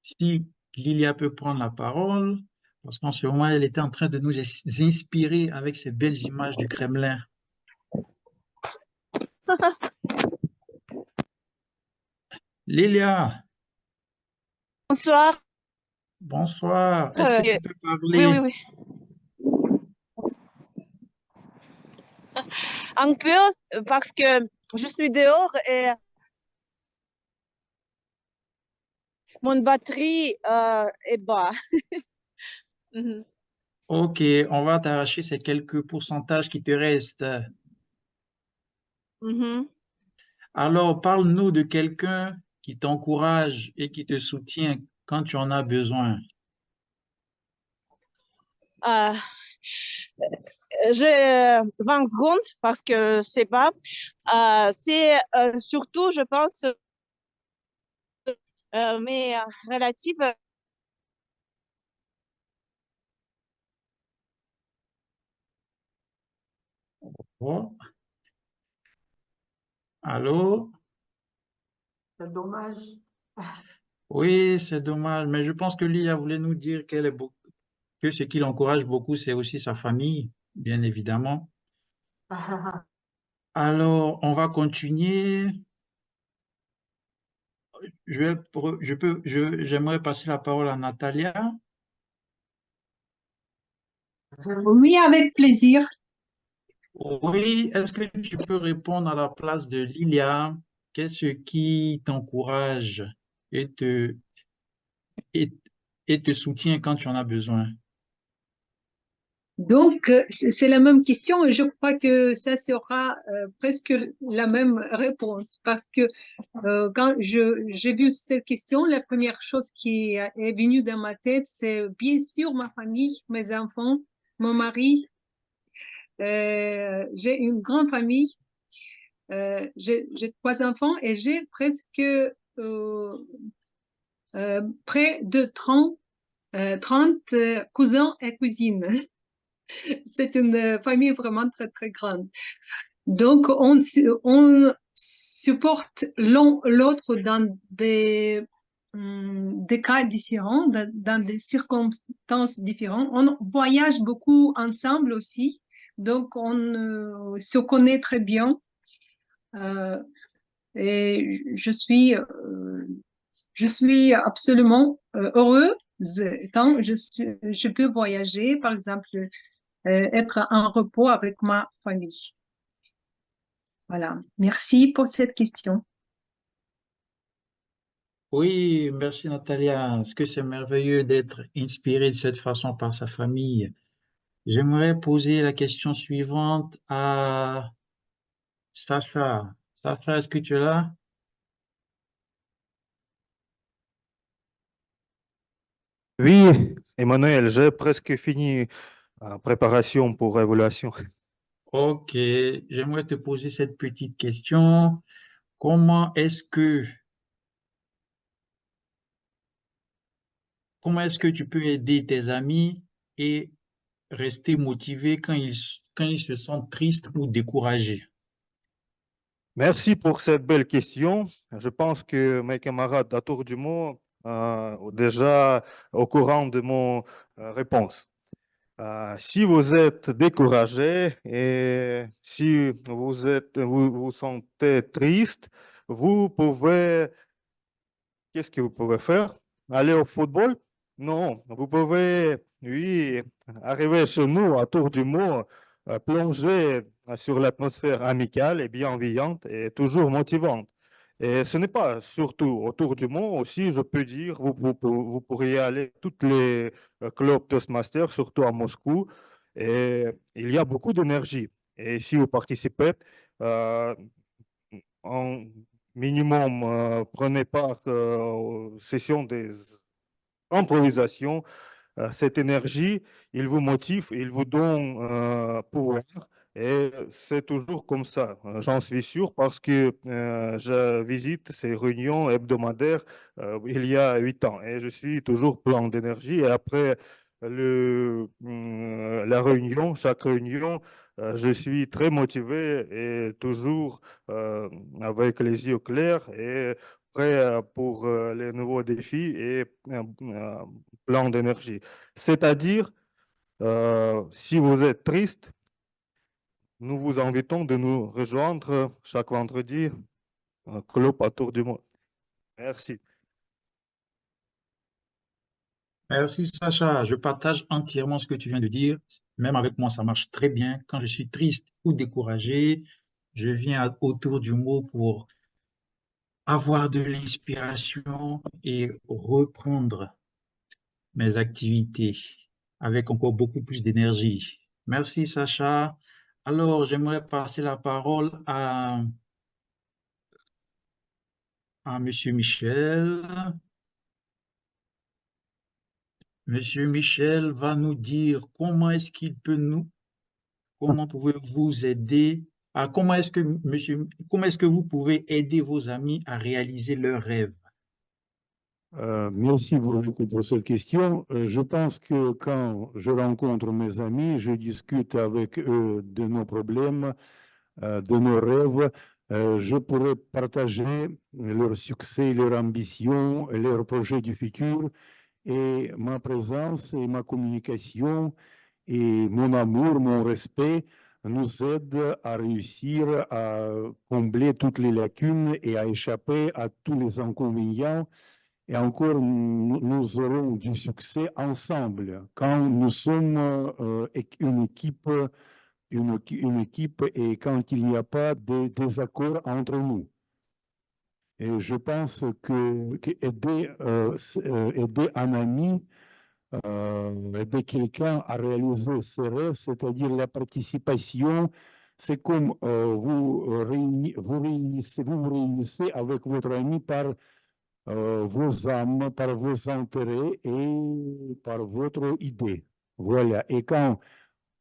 Si Lilia peut prendre la parole, parce qu'en ce moment, elle était en train de nous inspirer avec ces belles images du Kremlin. Lilia, Bonsoir. bonsoir. Est-ce que tu peux Oui, oui, parler? oui. Un peu, parce que je suis dehors et mon batterie est bas. Mhm. Ok, on va t'arracher ces quelques pourcentages qui te restent. Mhm. Alors, parle-nous de quelqu'un qui t'encourage et qui te soutient quand tu en as besoin. Euh, j'ai 20 secondes parce que c'est pas. C'est surtout, je pense, mais relative. Oh, allô? C'est dommage. Oui, c'est dommage, mais je pense que Lia voulait nous dire que ce qui l'encourage beaucoup, c'est aussi sa famille, bien évidemment. Alors, on va continuer. J'aimerais passer la parole à Natalia. Oui, avec plaisir. Oui, est-ce que tu peux répondre à la place de Lilia? Qu'est-ce qui t'encourage et et, et te soutient quand tu en as besoin? Donc, c'est la même question et je crois que ça sera presque la même réponse parce que quand j'ai vu cette question, la première chose qui est venue dans ma tête, c'est bien sûr ma famille, mes enfants, mon mari. J'ai une grande famille. J'ai 3 enfants et j'ai presque près de 30 cousins et cousines. C'est une famille vraiment très, très grande. Donc, on supporte l'un l'autre dans des cas différents, dans des circonstances différentes. On voyage beaucoup ensemble aussi, donc on se connaît très bien. Et je suis absolument heureuse quand je peux voyager, par exemple, être en repos avec ma famille. Voilà. Merci pour cette question. Oui, merci Natalia. Est-ce que c'est merveilleux d'être inspiré de cette façon par sa famille? J'aimerais poser la question suivante à Sacha. Sacha, est-ce que tu es là? Oui, Emmanuel, j'ai presque fini la préparation pour évaluation. Ok, j'aimerais te poser cette petite question. Comment est-ce que, comment est-ce que tu peux aider tes amis et rester motivé quand ils se sentent tristes ou découragés? Merci pour cette belle question. Je pense que mes camarades d'Atour du Mot sont déjà au courant de mon réponse. Si vous êtes découragé et si vous sentez triste, vous pouvez, qu'est-ce que vous pouvez faire? Aller au football? Non, vous pouvez, oui, arriver chez nous à Tour du Mot, plonger sur l'atmosphère amicale et bienveillante et toujours motivante. Et ce n'est pas surtout autour du monde aussi, je peux dire, vous pourriez aller à toutes les clubs Toastmasters, surtout à Moscou, et il y a beaucoup d'énergie. Et si vous participez, euh, en minimum, prenez part aux sessions des improvisations. Cette énergie, il vous motive, il vous donne pouvoir. Et c'est toujours comme ça, j'en suis sûr, parce que je visite ces réunions hebdomadaires il y a 8 ans et je suis toujours plein d'énergie. Et après la réunion, chaque réunion, je suis très motivé et toujours avec les yeux clairs et prêt pour les nouveaux défis et plein d'énergie. C'est-à-dire, si vous êtes triste, nous vous invitons de nous rejoindre chaque vendredi au club à Tour du Monde. Merci. Merci Sacha, je partage entièrement ce que tu viens de dire. Même avec moi, ça marche très bien. Quand je suis triste ou découragé, je viens autour du mot pour avoir de l'inspiration et reprendre mes activités avec encore beaucoup plus d'énergie. Merci Sacha. Alors, j'aimerais passer la parole à Monsieur Michel. Monsieur Michel va nous dire comment est-ce qu'il peut comment pouvez-vous aider comment est-ce que vous pouvez aider vos amis à réaliser leurs rêves? Merci beaucoup pour cette question. Je pense que quand je rencontre mes amis, je discute avec eux de nos problèmes, de nos rêves. Je pourrais partager leur succès, leur ambition, leurs projets du futur. Et ma présence et ma communication et mon amour, mon respect nous aident à réussir à combler toutes les lacunes et à échapper à tous les inconvénients. Et encore, nous aurons du succès ensemble quand nous sommes une équipe, une équipe et quand il n'y a pas de désaccord entre nous. Et je pense que aider un ami aider quelqu'un à réaliser ses rêves, c'est-à-dire la participation. C'est comme vous vous réunissez avec votre ami par vos âmes, par vos intérêts et par votre idée. Voilà. Et quand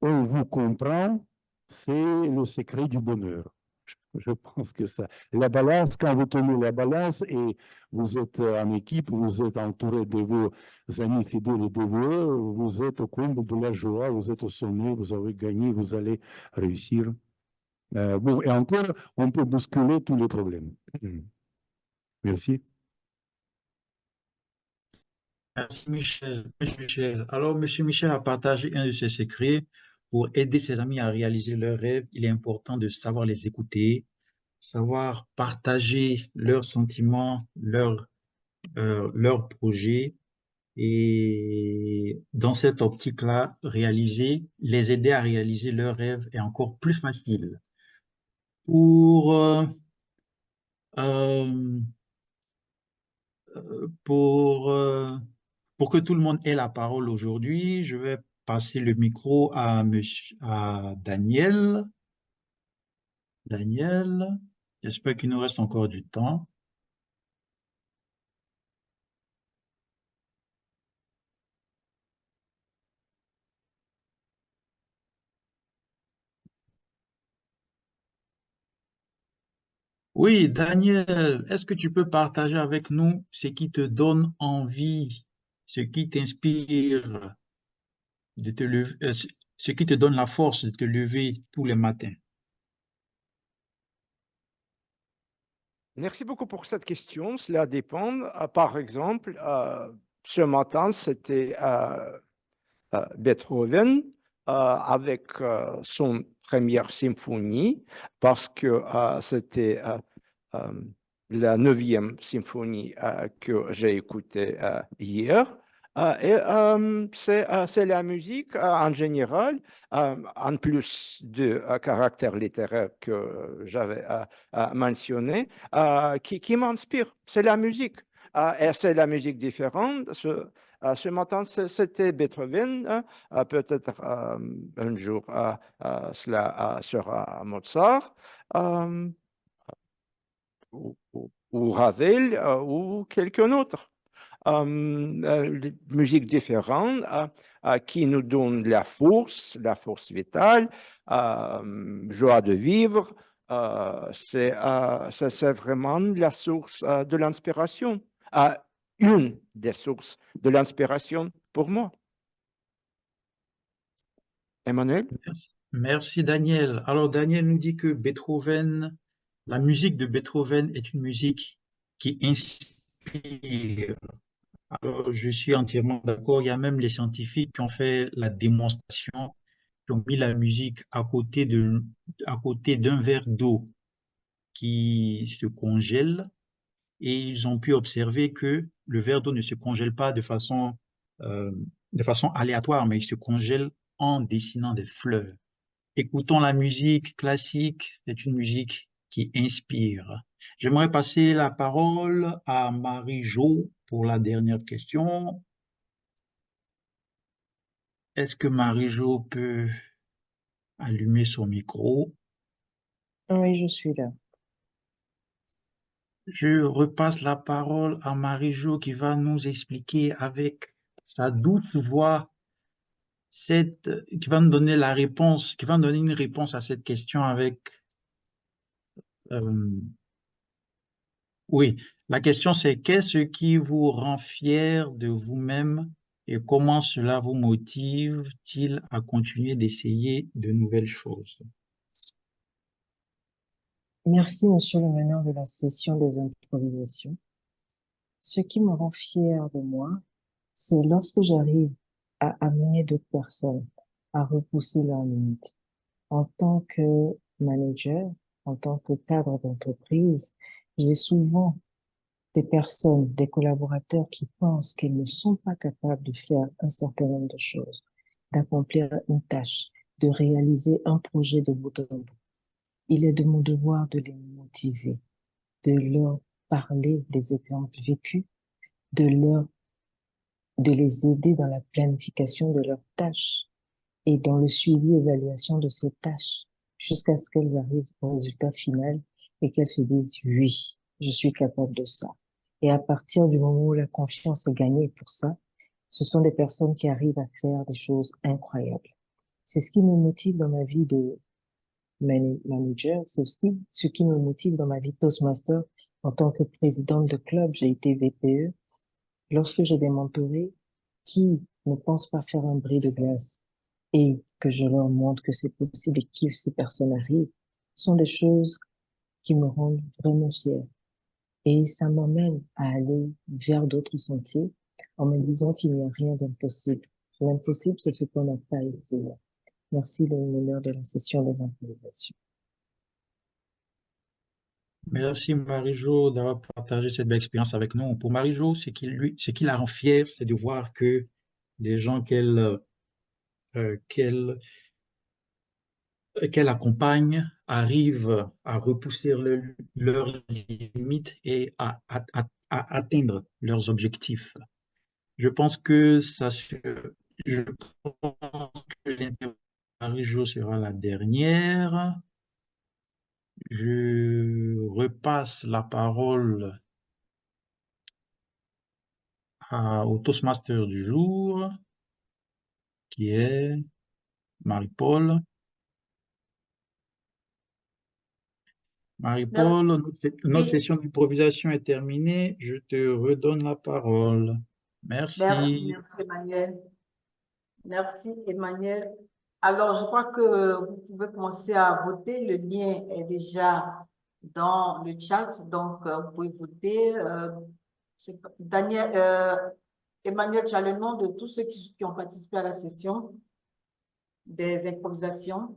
on vous comprend, c'est le secret du bonheur. Je pense que ça. La balance, quand vous tenez la balance et vous êtes en équipe, vous êtes entouré de vos amis fidèles et dévoués, vous êtes au comble de la joie, vous êtes au sommet, vous avez gagné, vous allez réussir. Bon, et encore, on peut bousculer tous les problèmes. Merci. Merci Michel. Monsieur Michel. Alors, Monsieur Michel a partagé un de ses secrets. Pour aider ses amis à réaliser leurs rêves, il est important de savoir les écouter, savoir partager leurs sentiments, leurs projets. Et dans cette optique-là, les aider à réaliser leurs rêves est encore plus facile. Pour, euh, euh, pour, euh, pour que tout le monde ait la parole aujourd'hui, je vais passer le micro à Daniel. Daniel, j'espère qu'il nous reste encore du temps. Oui, Daniel, est-ce que tu peux partager avec nous ce qui te donne envie, ce qui t'inspire de te lever, ce qui te donne la force de te lever tous les matins? Merci beaucoup pour cette question. Cela dépend. Par exemple, ce matin, c'était Beethoven avec son première symphonie, parce que c'était la 9e symphonie que j'ai écoutée hier. C'est la musique en général, en plus du caractère littéraire que j'avais mentionné, qui m'inspire. C'est la musique. Et c'est la musique différente. Ce matin, c'était Beethoven. Peut-être un jour, cela sera Mozart. Ou Ravel ou quelqu'un d'autre. Musique différente qui nous donne la force vitale, joie de vivre. C'est vraiment la source de l'inspiration, une des sources de l'inspiration pour moi. Emmanuel? Merci Daniel. Alors Daniel nous dit que la musique de Beethoven est une musique qui inspire. Alors je suis entièrement d'accord. Il y a même les scientifiques qui ont fait la démonstration, qui ont mis la musique à côté d'un verre d'eau qui se congèle et ils ont pu observer que le verre d'eau ne se congèle pas euh, de façon aléatoire, mais il se congèle en dessinant des fleurs. Écoutons la musique classique, c'est une musique qui inspire. J'aimerais passer la parole à Marie-Jo pour la dernière question. Est-ce que Marie-Jo peut allumer son micro? Oui, je suis là. Je repasse la parole à Marie-Jo qui va nous expliquer avec sa douce voix qui va nous donner la réponse, qui va nous donner une réponse à cette question avec oui, la question c'est qu'est-ce qui vous rend fier de vous-même et comment cela vous motive-t-il à continuer d'essayer de nouvelles choses? Merci, monsieur le meneur de la session des improvisations. Ce qui me rend fier de moi, c'est lorsque j'arrive à amener d'autres personnes à repousser leurs limites. En tant que manager, en tant que cadre d'entreprise, j'ai souvent des personnes, des collaborateurs qui pensent qu'ils ne sont pas capables de faire un certain nombre de choses, d'accomplir une tâche, de réaliser un projet de bout en bout. Il est de mon devoir de les motiver, de leur parler des exemples vécus, de leur de les aider dans la planification de leurs tâches et dans le suivi et évaluation de ces tâches jusqu'à ce qu'elles arrivent au résultat final et qu'elles se disent oui, je suis capable de ça. Et à partir du moment où la confiance est gagnée pour ça, ce sont des personnes qui arrivent à faire des choses incroyables. C'est ce qui me motive dans ma vie de manager, c'est aussi ce qui me motive dans ma vie de Toastmaster. En tant que présidente de club, j'ai été VPE. Lorsque j'ai des mentorés qui ne pensent pas faire un bris de glace et que je leur montre que c'est possible et que ces personnes arrivent, sont des choses qui me rendent vraiment fière. Et ça m'amène à aller vers d'autres sentiers en me disant qu'il n'y a rien d'impossible. L'impossible, c'est ce qu'on n'a pas essayé. Merci de l'honneur de la session des improvisations. Merci Marie-Jo d'avoir partagé cette belle expérience avec nous. Pour Marie-Jo, ce qui la rend fière, c'est de voir que les gens qu'elle accompagne arrivent à repousser leurs limites et à atteindre leurs objectifs. Je pense que je pense que l'interview de Marie-Jo sera la dernière. Je repasse la parole au Toastmaster du jour, qui est Marie-Paul. Marie-Paul, notre Oui, session d'improvisation est terminée. Je te redonne la parole. Merci. merci Emmanuel. Merci Emmanuel. Alors, je crois que vous pouvez commencer à voter. Le lien est déjà dans le chat, donc vous pouvez voter. Daniel, Emmanuel, tu as le nom de tous ceux qui ont participé à la session des improvisations.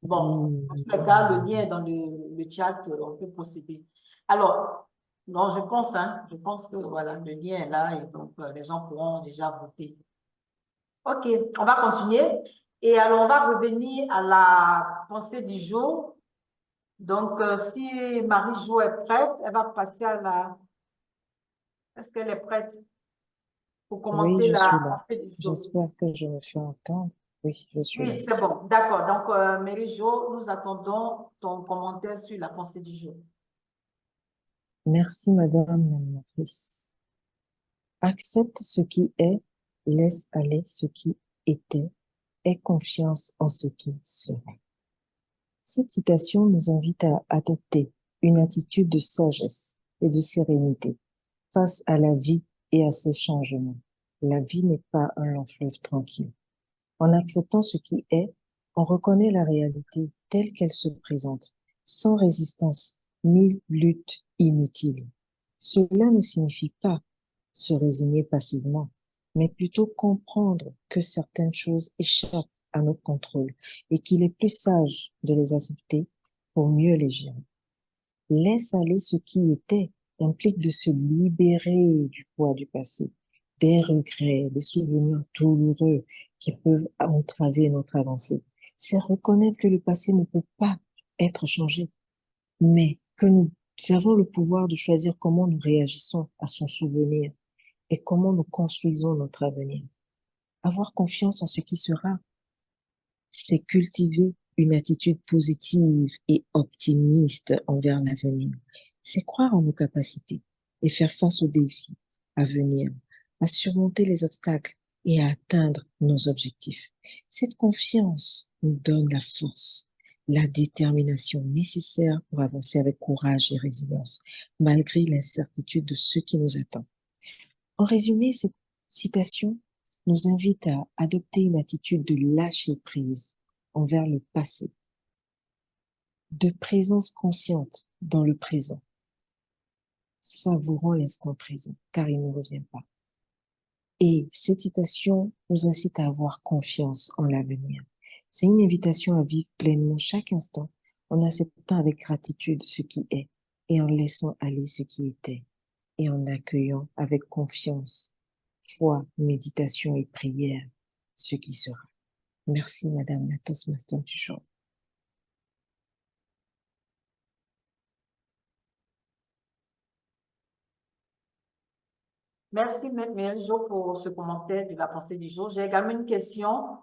Bon, en tout cas, le lien est dans le chat, on peut procéder. Alors, non, je pense que voilà, le lien est là et donc les gens pourront déjà voter. Ok, on va continuer. Et alors, on va revenir à la pensée du jour. Donc, si Marie-Jo est prête, elle va passer à la... Est-ce qu'elle est prête pour Oui, commenter je suis la là. pensée du jour? J'espère que je me fais entendre. Oui, je suis là. Oui, c'est bon. D'accord. Donc, Marie-Jo, nous attendons ton commentaire sur la pensée du jour. Merci, Madame la Monitrice. Accepte ce qui est, laisse aller ce qui était, aie confiance en ce qui sera. Cette citation nous invite à adopter une attitude de sagesse et de sérénité face à la vie et à ses changements. La vie n'est pas un long fleuve tranquille. En acceptant ce qui est, on reconnaît la réalité telle qu'elle se présente, sans résistance ni lutte inutile. Cela ne signifie pas se résigner passivement, mais plutôt comprendre que certaines choses échappent à notre contrôle et qu'il est plus sage de les accepter pour mieux les gérer. Laisse aller ce qui était implique de se libérer du poids du passé, des regrets, des souvenirs douloureux qui peuvent entraver notre avancée. C'est reconnaître que le passé ne peut pas être changé, mais que nous avons le pouvoir de choisir comment nous réagissons à son souvenir et comment nous construisons notre avenir. Avoir confiance en ce qui sera, c'est cultiver une attitude positive et optimiste envers l'avenir. C'est croire en nos capacités et faire face aux défis à venir, à surmonter les obstacles et à atteindre nos objectifs. Cette confiance nous donne la force, la détermination nécessaire pour avancer avec courage et résilience, malgré l'incertitude de ce qui nous attend. En résumé, cette citation nous invite à adopter une attitude de lâcher prise envers le passé, de présence consciente dans le présent, savourant l'instant présent, car il ne revient pas. Et cette citation nous incite à avoir confiance en l'avenir. C'est une invitation à vivre pleinement chaque instant en acceptant avec gratitude ce qui est et en laissant aller ce qui était et en accueillant avec confiance, foi, méditation et prière ce qui sera. Merci, Madame la Toastmaster du jour. Merci, Jo, pour ce commentaire de la pensée du jour. J'ai également une question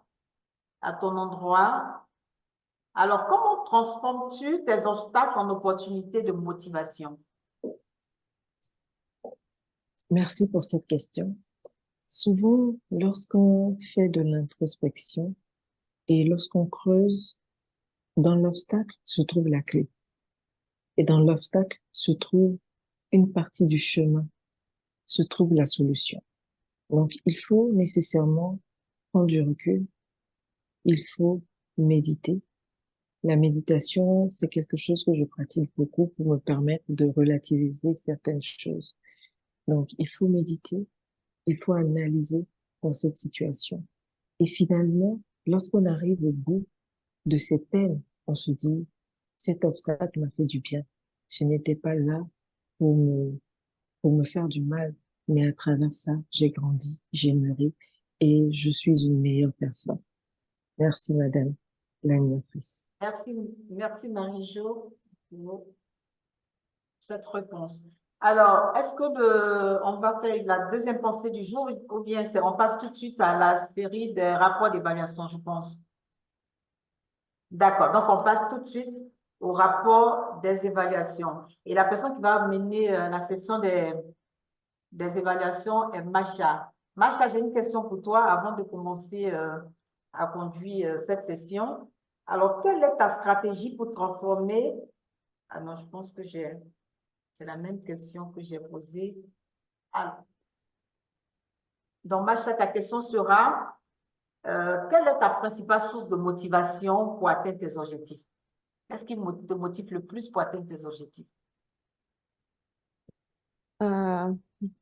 à ton endroit. Alors, comment transformes-tu tes obstacles en opportunités de motivation? Merci pour cette question. Souvent, lorsqu'on fait de l'introspection et lorsqu'on creuse, dans l'obstacle se trouve la clé. Et dans l'obstacle se trouve une partie du chemin, se trouve la solution. Donc, il faut nécessairement prendre du recul, il faut méditer. La méditation, c'est quelque chose que je pratique beaucoup pour me permettre de relativiser certaines choses. Donc, il faut méditer, il faut analyser dans cette situation. Et finalement, lorsqu'on arrive au bout de cette peine, on se dit, cet obstacle m'a fait du bien. Je n'étais pas là pour me faire du mal, mais à travers ça, j'ai grandi, j'ai mûri et je suis une meilleure personne. Merci, madame l'animatrice. Merci Marie-Jo pour cette réponse. Alors, est-ce que on va faire la deuxième pensée du jour ou bien on passe tout de suite à la série des rapports d'évaluation, je pense. D'accord, donc on passe tout de suite au rapport des évaluations. Et la personne qui va mener la session des évaluations est Macha. Macha, j'ai une question pour toi avant de commencer à conduire cette session. Alors, quelle est ta stratégie pour transformer... Ah non, je pense que c'est la même question que j'ai posée. Alors, donc, Macha, ta question sera, quelle est ta principale source de motivation pour atteindre tes objectifs? Qu'est-ce qui te motive le plus pour atteindre tes objectifs?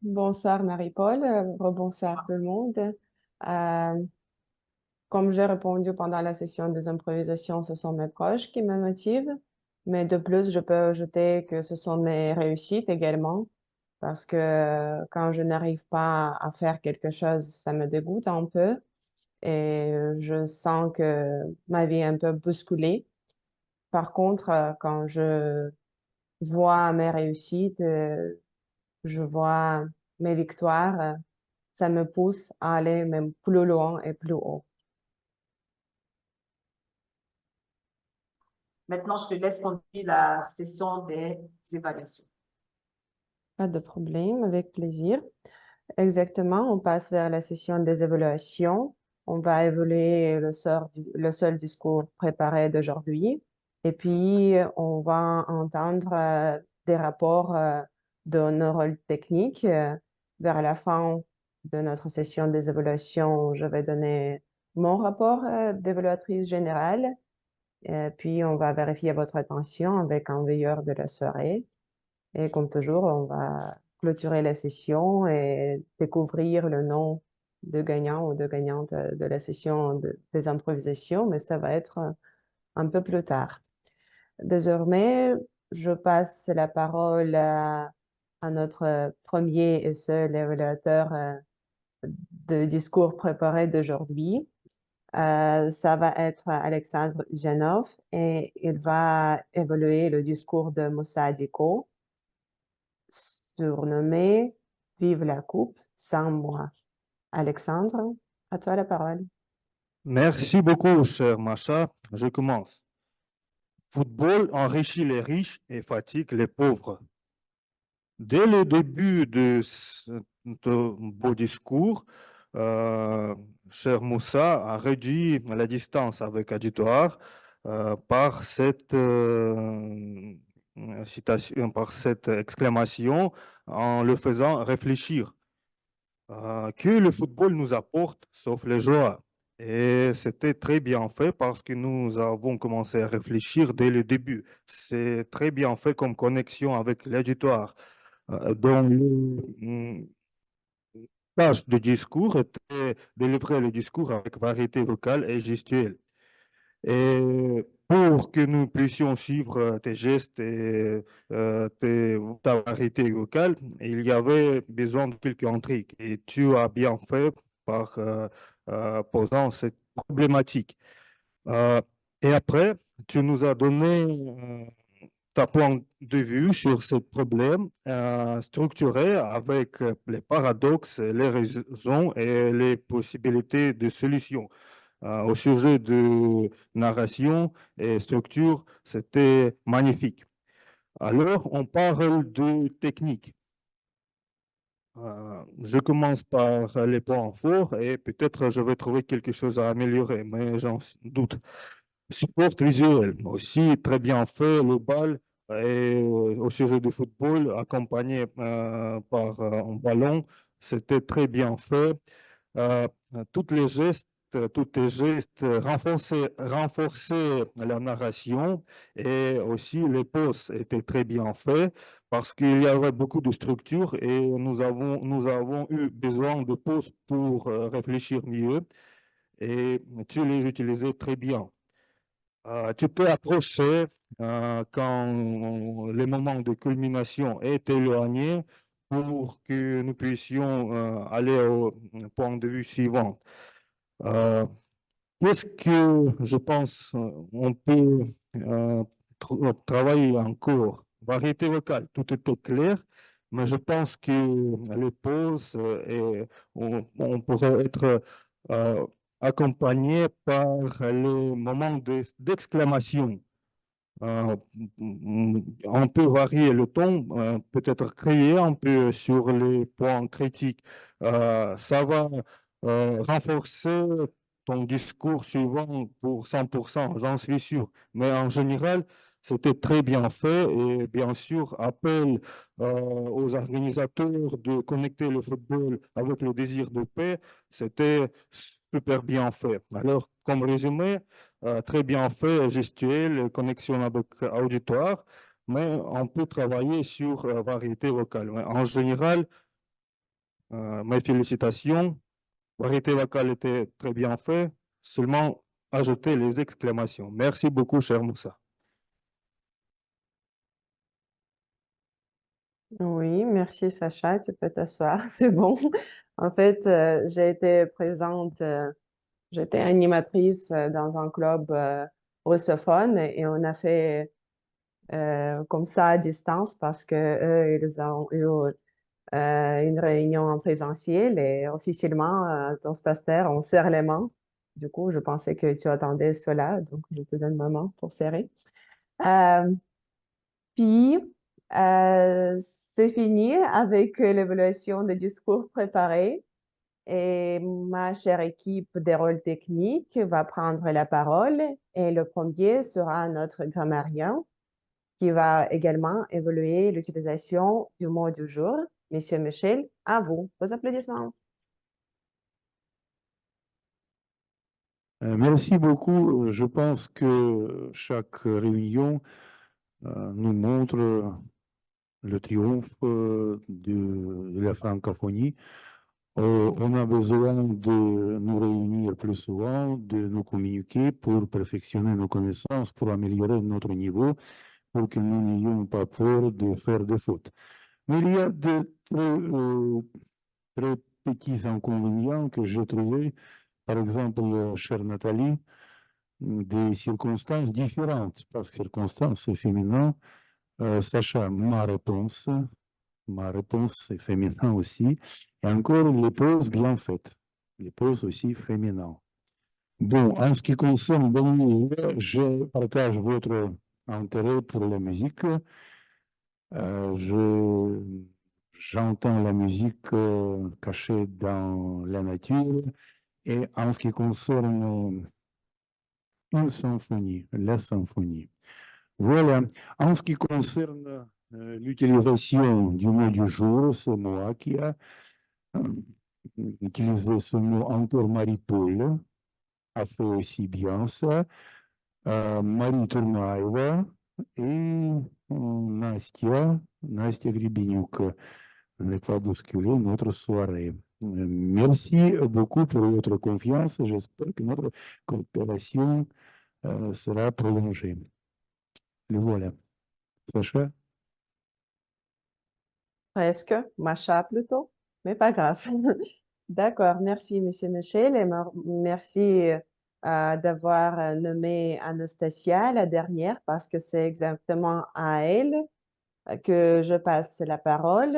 Bonsoir Marie-Paul, rebonsoir tout le monde. Comme j'ai répondu pendant la session des improvisations, ce sont mes proches qui me motivent, mais de plus, je peux ajouter que ce sont mes réussites également, parce que quand je n'arrive pas à faire quelque chose, ça me dégoûte un peu et je sens que ma vie est un peu bousculée. Par contre, quand je vois mes réussites, je vois mes victoires, ça me pousse à aller même plus loin et plus haut. Maintenant, je te laisse conduire la session des évaluations. Pas de problème, avec plaisir. Exactement, on passe vers la session des évaluations. On va évaluer le seul discours préparé d'aujourd'hui. Et puis, on va entendre des rapports de nos rôles techniques. Vers la fin de notre session des évaluations, je vais donner mon rapport d'évaluatrice générale. Puis, on va vérifier votre attention avec un veilleur de la soirée. Et comme toujours, on va clôturer la session et découvrir le nom de gagnant ou de gagnante de la session des improvisations, mais ça va être un peu plus tard. Désormais, je passe la parole à notre premier et seul évaluateur de discours préparé d'aujourd'hui. Ça va être Alexandre Janov et il va évaluer le discours de Moussa Diko, surnommé Vive la coupe sans moi. Alexandre, à toi la parole. Merci beaucoup, cher Macha. Je commence. Football enrichit les riches et fatigue les pauvres. Dès le début de ce beau discours, cher Moussa a réduit la distance avec Adjitoar par cette citation, par cette exclamation, en le faisant réfléchir que le football nous apporte, sauf les joies. Et c'était très bien fait parce que nous avons commencé à réfléchir dès le début. C'est très bien fait comme connexion avec l'auditoire. Dans le tâche de discours était de livrer le discours avec variété vocale et gestuelle. Et pour que nous puissions suivre tes gestes et ta variété vocale, il y avait besoin de quelques intrigues. Et tu as bien fait par posant cette problématique. Et après, tu nous as donné ta point de vue sur ce problème structuré avec les paradoxes, les raisons et les possibilités de solutions. Au sujet de narration et structure, c'était magnifique. Alors, on parle de technique. Je commence par les points forts et peut-être je vais trouver quelque chose à améliorer, mais j'en doute. Support visuel, aussi très bien fait, le bal et au sujet du football, accompagné par un ballon, c'était très bien fait. Euh, tous les gestes renforcer la narration et aussi les pauses étaient très bien faits parce qu'il y avait beaucoup de structures et nous avons eu besoin de pauses pour réfléchir mieux et tu les utilisais très bien. Tu peux approcher quand le moment de culmination est éloigné pour que nous puissions aller au point de vue suivant. Qu'est-ce que je pense on peut travailler encore? Variété vocale, tout était clair, mais je pense que les pauses, on pourrait être euh, accompagné par le moment d'exclamation. On peut varier le ton, peut-être créer un peu sur les points critiques. Ça va renforcer ton discours suivant pour 100%, j'en suis sûr. Mais en général, c'était très bien fait et bien sûr, appel aux organisateurs de connecter le football avec le désir de paix, c'était super bien fait. Alors, comme résumé, très bien fait, gestuelle, connexion avec auditoire, mais on peut travailler sur variété vocale. Mais en général, mes félicitations. Variété vocale était très bien fait, seulement ajouter les exclamations. Merci beaucoup, cher Moussa. Oui, merci Sacha, tu peux t'asseoir, c'est bon. En fait, j'ai été présente, j'étais animatrice dans un club russophone et on a fait comme ça à distance parce que eux, ils ont eu une réunion en présentiel et officiellement, dans ce pasteur, on serre les mains. Du coup, je pensais que tu attendais cela, donc je te donne ma main pour serrer. Euh, Puis, c'est fini avec l'évaluation des discours préparés et ma chère équipe des rôles techniques va prendre la parole et le premier sera notre grammairien qui va également évaluer l'utilisation du mot du jour. Monsieur Michel, à vous. Vos applaudissements. Merci beaucoup. Je pense que chaque réunion nous montre le triomphe de la francophonie. On a besoin de nous réunir plus souvent, de nous communiquer pour perfectionner nos connaissances, pour améliorer notre niveau, pour que nous n'ayons pas peur de faire des fautes. Mais il y a de très petits inconvénients que j'ai trouvés. Par exemple, chère Nathalie, des circonstances différentes. Par circonstance, c'est féminin. Sacha, ma réponse est féminin aussi. Et encore, les pauses bien faites. Les pauses aussi féminines. Bon, en ce qui concerne je partage votre intérêt pour la musique. J'entends la musique cachée dans la nature. Et en ce qui concerne une symphonie, la symphonie. Voilà. En ce qui concerne l'utilisation du mot du jour, c'est moi qui ai utilisé ce mot. Encore Marie-Paul a fait aussi bien ça. Marie Tournaeva et Настя Гребенюк. Ne pas bousculer notre soirée. Merci beaucoup pour votre confiance. J'espère que notre coopération sera prolongée. Le voilà. Sacha? Presque, Macha plutôt, mais pas grave. D'accord, merci Monsieur Michel et merci d'avoir nommé Anastasia la dernière parce que c'est exactement à elle que je passe la parole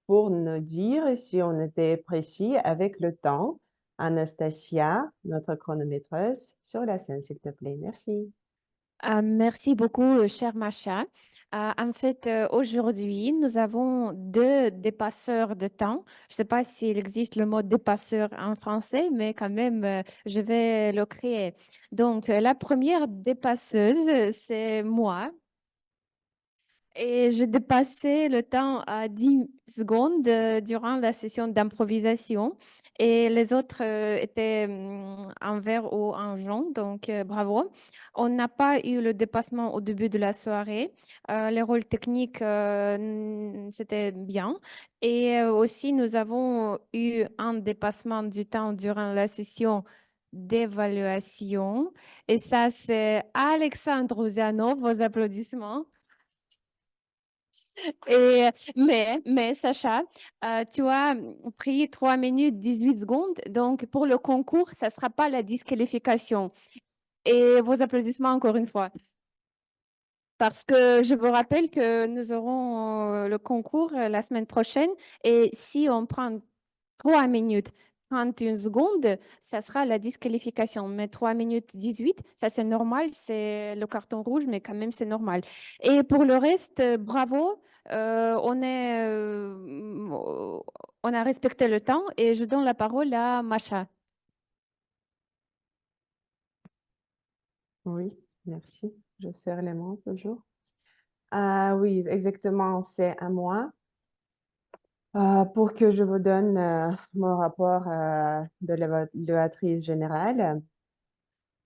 pour nous dire si on était précis avec le temps. Anastasia, notre chronométreuse, sur la scène, s'il te plaît. Merci. Merci beaucoup, chère Macha. En fait, aujourd'hui, nous avons deux dépasseurs de temps. Je ne sais pas s'il existe le mot dépasseur en français, mais quand même, je vais le créer. Donc, la première dépasseuse, c'est moi. Et j'ai dépassé le temps à 10 secondes durant la session d'improvisation. Et les autres étaient en vert ou en jaune, donc bravo. On n'a pas eu le dépassement au début de la soirée. Les rôles techniques, c'était bien. Et aussi, nous avons eu un dépassement du temps durant la session d'évaluation. Et ça, c'est Alexandre Oziano, vos applaudissements. Mais Sacha, tu as pris 3 minutes 18 secondes. Donc, pour le concours, ça ne sera pas la disqualification. Et vos applaudissements encore une fois. Parce que je vous rappelle que nous aurons le concours la semaine prochaine. Et si on prend 3 minutes 31 secondes, ça sera la disqualification. Mais 3 minutes 18, ça c'est normal, c'est le carton rouge, mais quand même c'est normal. Et pour le reste, bravo, on a respecté le temps et je donne la parole à Macha. Oui, merci. Je serre les mains toujours. Ah oui, exactement, c'est à moi. Pour que je vous donne mon rapport de l'évaluatrice générale.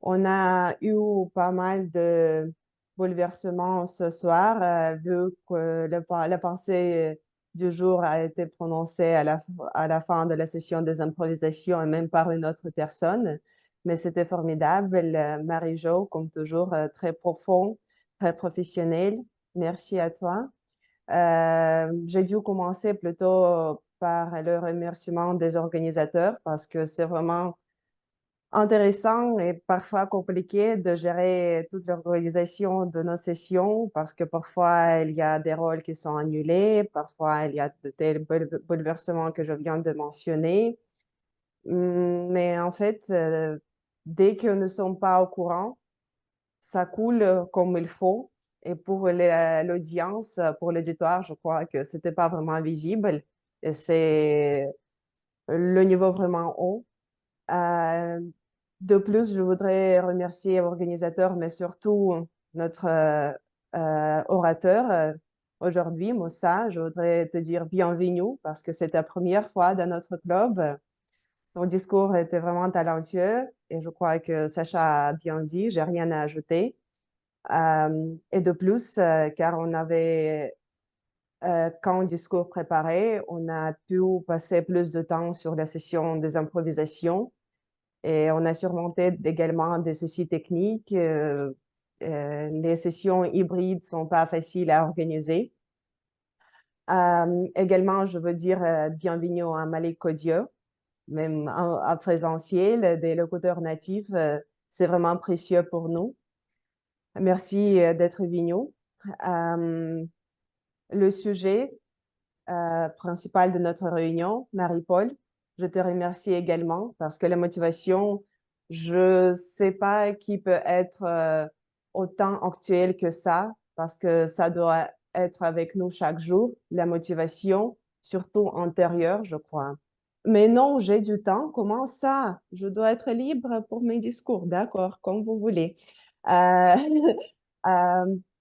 On a eu pas mal de bouleversements ce soir, vu que la pensée du jour a été prononcée à la fin de la session des improvisations et même par une autre personne. Mais c'était formidable. Marie-Jo, comme toujours, très profond, très professionnel. Merci à toi. J'ai dû commencer plutôt par le remerciement des organisateurs parce que c'est vraiment intéressant et parfois compliqué de gérer toute l'organisation de nos sessions parce que parfois il y a des rôles qui sont annulés, parfois il y a de tels bouleversements que je viens de mentionner. Mais en fait, dès que nous ne sommes pas au courant, ça coule comme il faut. Et pour l'audience, pour l'auditoire, je crois que c'était pas vraiment visible. Et c'est le niveau vraiment haut. De plus, je voudrais remercier l'organisateur, mais surtout notre orateur aujourd'hui, Moussa. Je voudrais te dire bienvenue parce que c'est ta première fois dans notre club. Ton discours était vraiment talentueux et je crois que Sacha a bien dit, j'ai rien à ajouter. Et de plus, car on avait quand discours préparé, on a pu passer plus de temps sur la session des improvisations et on a surmonté également des soucis techniques. Les sessions hybrides ne sont pas faciles à organiser. Également, je veux dire bienvenue à Malik Kodio, même en présentiel, des locuteurs natifs. C'est vraiment précieux pour nous. Merci d'être venu. Le sujet principal de notre réunion, Marie-Paul, je te remercie également parce que la motivation, je ne sais pas qui peut être autant actuelle que ça parce que ça doit être avec nous chaque jour, la motivation, surtout antérieure, je crois. Mais non, j'ai du temps. Comment ça? Je dois être libre pour mes discours. D'accord, comme vous voulez. Euh,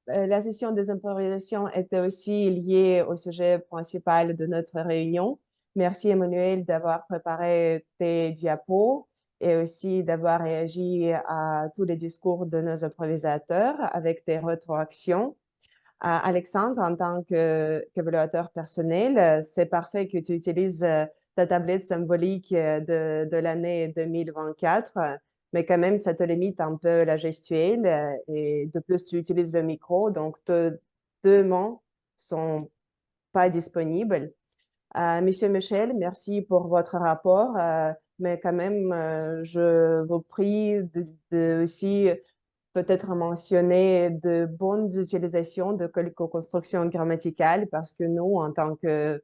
la session des improvisations était aussi liée au sujet principal de notre réunion. Merci Emmanuel d'avoir préparé tes diapos et aussi d'avoir réagi à tous les discours de nos improvisateurs avec tes rétroactions. Alexandre, en tant qu'évaluateur personnel, c'est parfait que tu utilises ta tablette symbolique de l'année 2024, mais quand même, ça te limite un peu la gestuelle et de plus, tu utilises le micro, donc deux mains sont pas disponibles. Monsieur Michel, merci pour votre rapport. mais quand même, je vous prie de aussi peut-être mentionner de bonnes utilisations de quelques constructions grammaticales parce que nous, en tant que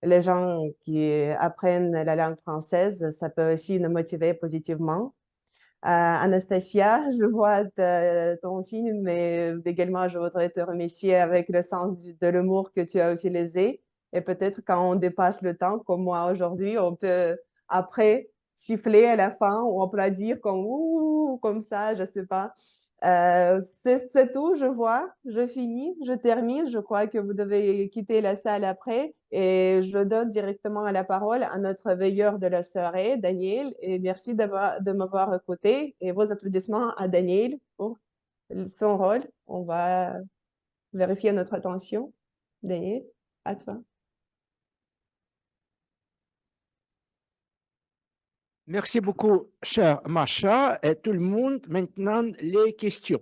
les gens qui apprennent la langue française, ça peut aussi nous motiver positivement. Anastasia, je vois ton signe, mais également, je voudrais te remercier avec le sens de l'humour que tu as utilisé. Et peut-être quand on dépasse le temps, comme moi aujourd'hui, on peut après siffler à la fin ou applaudir comme ouh, comme ça, je sais pas. C'est tout, je vois. Je finis, je termine. Je crois que vous devez quitter la salle après. Et je donne directement la parole à notre veilleur de la soirée, Daniel. Et merci de m'avoir écouté. Et vos applaudissements à Daniel pour son rôle. On va vérifier notre attention. Daniel, à toi. Merci beaucoup, chère Macha. Et tout le monde, maintenant, les questions.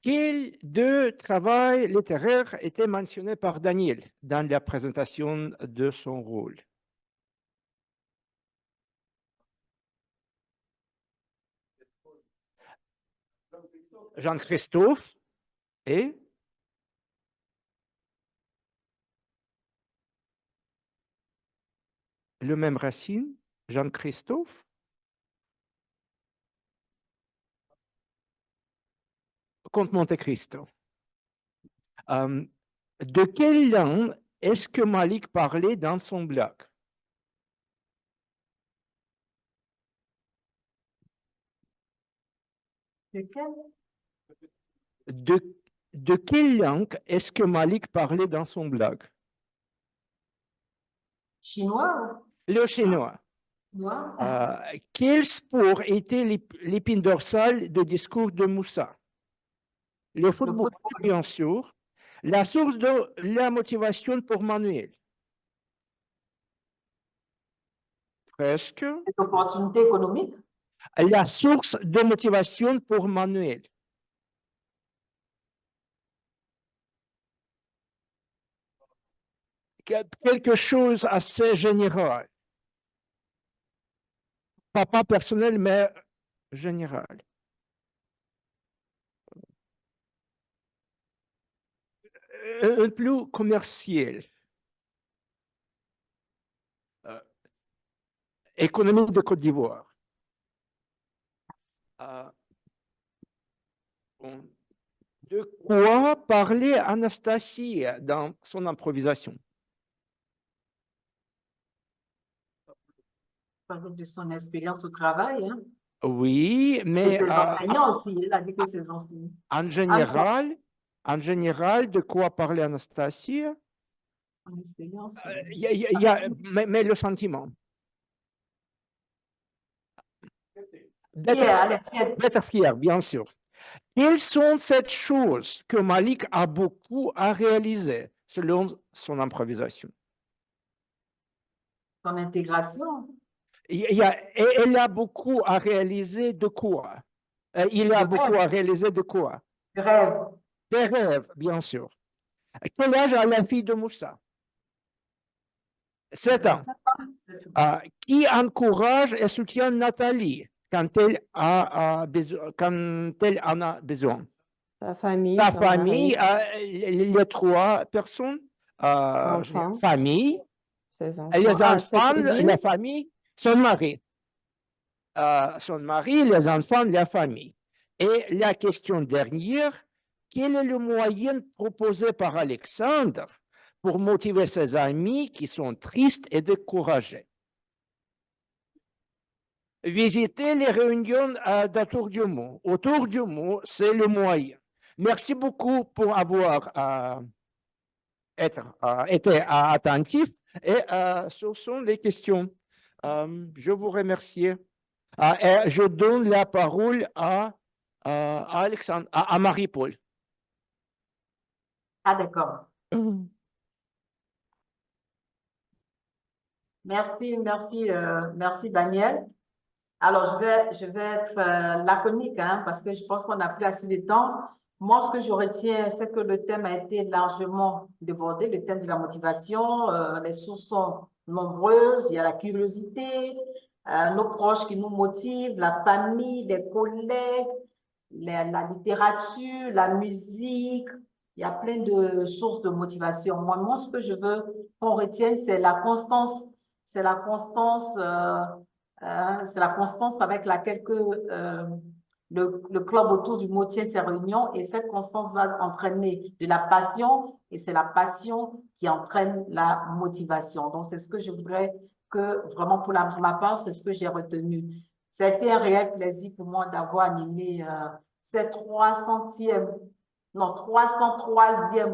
Quels deux travaux littéraires étaient mentionnés par Daniel dans la présentation de son rôle? Jean-Christophe et le même Racine, Jean-Christophe. Comte Monte Cristo. De quelle langue est-ce que Malik parlait dans son blog? De quelle langue est-ce que Malik parlait dans son blog? Chinois? Le chinois. Quel sport était l'épine dorsale du discours de Moussa? Le football, bien sûr. La source de la motivation pour Manuel? Presque. L'opportunité économique? La source de motivation pour Manuel? Quelque chose assez général. Pas personnel, mais général. Un plus commercial. Économie de Côte d'Ivoire. De quoi parlait Anastasie dans son improvisation? De son expérience au travail. Hein? Oui, mais et ses enseignants aussi. Il a dit que ses enseignants. En général, de quoi parlait Anastasie? En expérience. Mais le sentiment. D'être fier, bien sûr. Quelles sont ces choses que Malik a beaucoup à réaliser selon son improvisation? Son intégration. Elle a beaucoup à réaliser de quoi? Il a beaucoup à réaliser de quoi? Des rêves. Des rêves, bien sûr. Quel âge a la fille de Moussa? 7 ans. Qui encourage et soutient Nathalie quand elle en a besoin? Ta famille. Ta famille, les 3 personnes, famille, les enfants, la famille, son mari. Les enfants, la famille. Et la question dernière, quel est le moyen proposé par Alexandre pour motiver ses amis qui sont tristes et découragés? Visiter les réunions d'Autour du mot. Autour du mot, c'est le moyen. Merci beaucoup pour avoir été attentif. Et ce sont les questions. Je vous remercie. Et je donne la parole à Alexandre, à Marie-Paul. Ah, d'accord. Merci, Daniel. Alors, je vais être laconique, hein, parce que je pense qu'on n'a plus assez de temps. Moi, ce que je retiens, c'est que le thème a été largement débordé, le thème de la motivation. Les sources sont nombreuses. Il y a la curiosité, nos proches qui nous motivent, la famille, les collègues, la littérature, la musique. Il y a plein de sources de motivation. Moi, ce que je veux qu'on retienne, c'est la constance. C'est la constance, c'est la constance avec laquelle le club autour du mot tient ses réunions, et cette constance va entraîner de la passion, et c'est la passion qui entraîne la motivation. Donc, c'est ce que je voudrais que, vraiment pour ma part, c'est ce que j'ai retenu. C'était un réel plaisir pour moi d'avoir animé cette 303e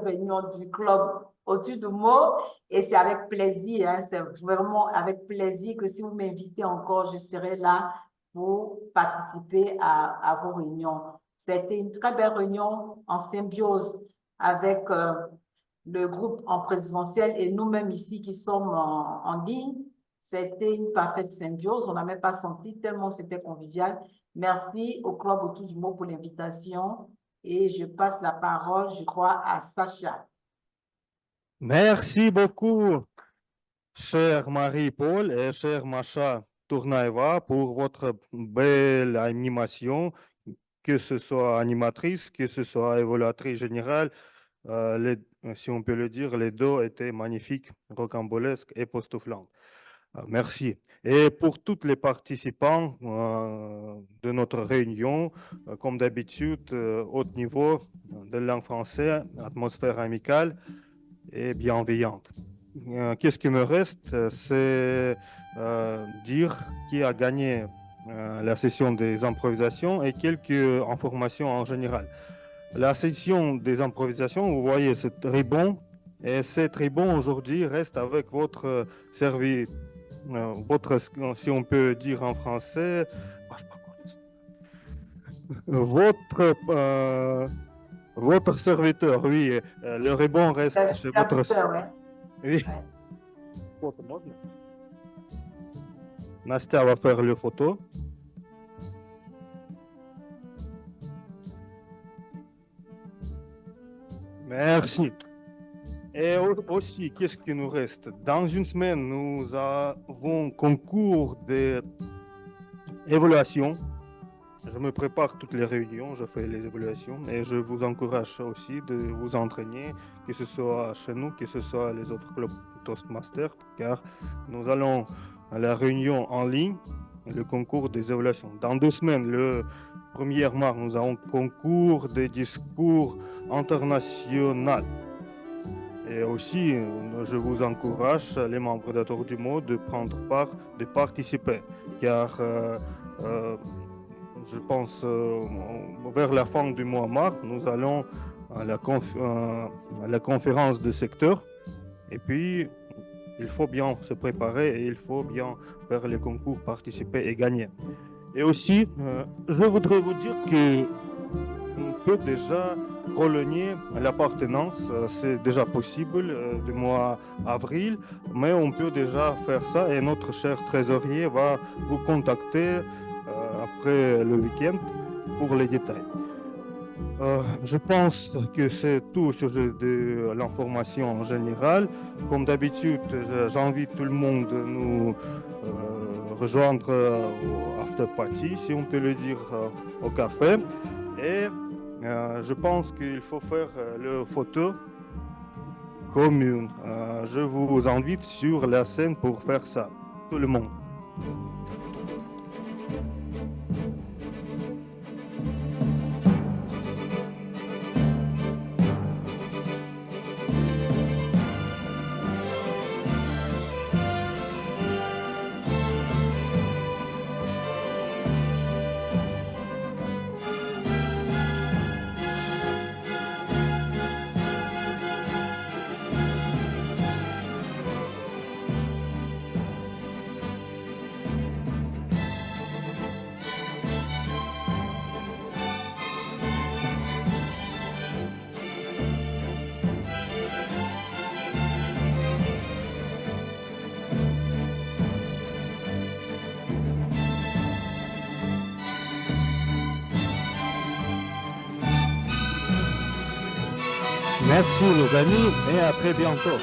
réunion du club autour du mot, et c'est avec plaisir, hein, c'est vraiment avec plaisir que si vous m'invitez encore, je serai là pour participer à vos réunions. C'était une très belle réunion en symbiose avec le groupe en présentiel et nous-mêmes ici qui sommes en ligne. C'était une parfaite symbiose, on n'a même pas senti tellement c'était convivial. Merci au club autour du mot pour l'invitation, et je passe la parole, je crois, à Sacha. Merci beaucoup, cher Marie-Paul et cher Masha Tournaeva, pour votre belle animation, que ce soit animatrice, que ce soit évaluatrice générale. Si on peut le dire, les deux étaient magnifiques, rocambolesques et époustouflantes. Merci. Et pour tous les participants de notre réunion, comme d'habitude, haut niveau de langue française, atmosphère amicale et bienveillante. Qu'est-ce qui me reste? C'est dire qui a gagné la session des improvisations et quelques informations en général. La session des improvisations, vous voyez, c'est ribbon, et cet ribbon aujourd'hui reste avec votre service. Si on peut dire en français, votre serviteur, oui, le ruban reste chez votre serviteur. Oui. Nastia va faire le photo. Merci. Et aussi, qu'est-ce qui nous reste? Dans une semaine, nous avons concours d'évaluation. Je me prépare toutes les réunions, je fais les évaluations, et je vous encourage aussi de vous entraîner, que ce soit chez nous, que ce soit les autres clubs Toastmasters, car nous allons à la réunion en ligne, le concours des évaluations. Dans 2 semaines, le 1er mars, nous avons concours des discours international. Et aussi, je vous encourage, les membres d'Atour du mot, de prendre part, de participer, car je pense vers la fin du mois de mars, nous allons à la conférence de secteur, et puis il faut bien se préparer et il faut bien faire les concours, participer et gagner. Et aussi, je voudrais vous dire que on peut déjà religner l'appartenance, c'est déjà possible du mois avril, mais on peut déjà faire ça, et notre cher trésorier va vous contacter après le week-end pour les détails. Je pense que c'est tout au sujet de l'information en général. Comme d'habitude, j'invite tout le monde à nous rejoindre au after party, si on peut le dire, au café. Et je pense qu'il faut faire le photo commune. Je vous invite sur la scène pour faire ça, tout le monde. Merci nos amis, et à très bientôt.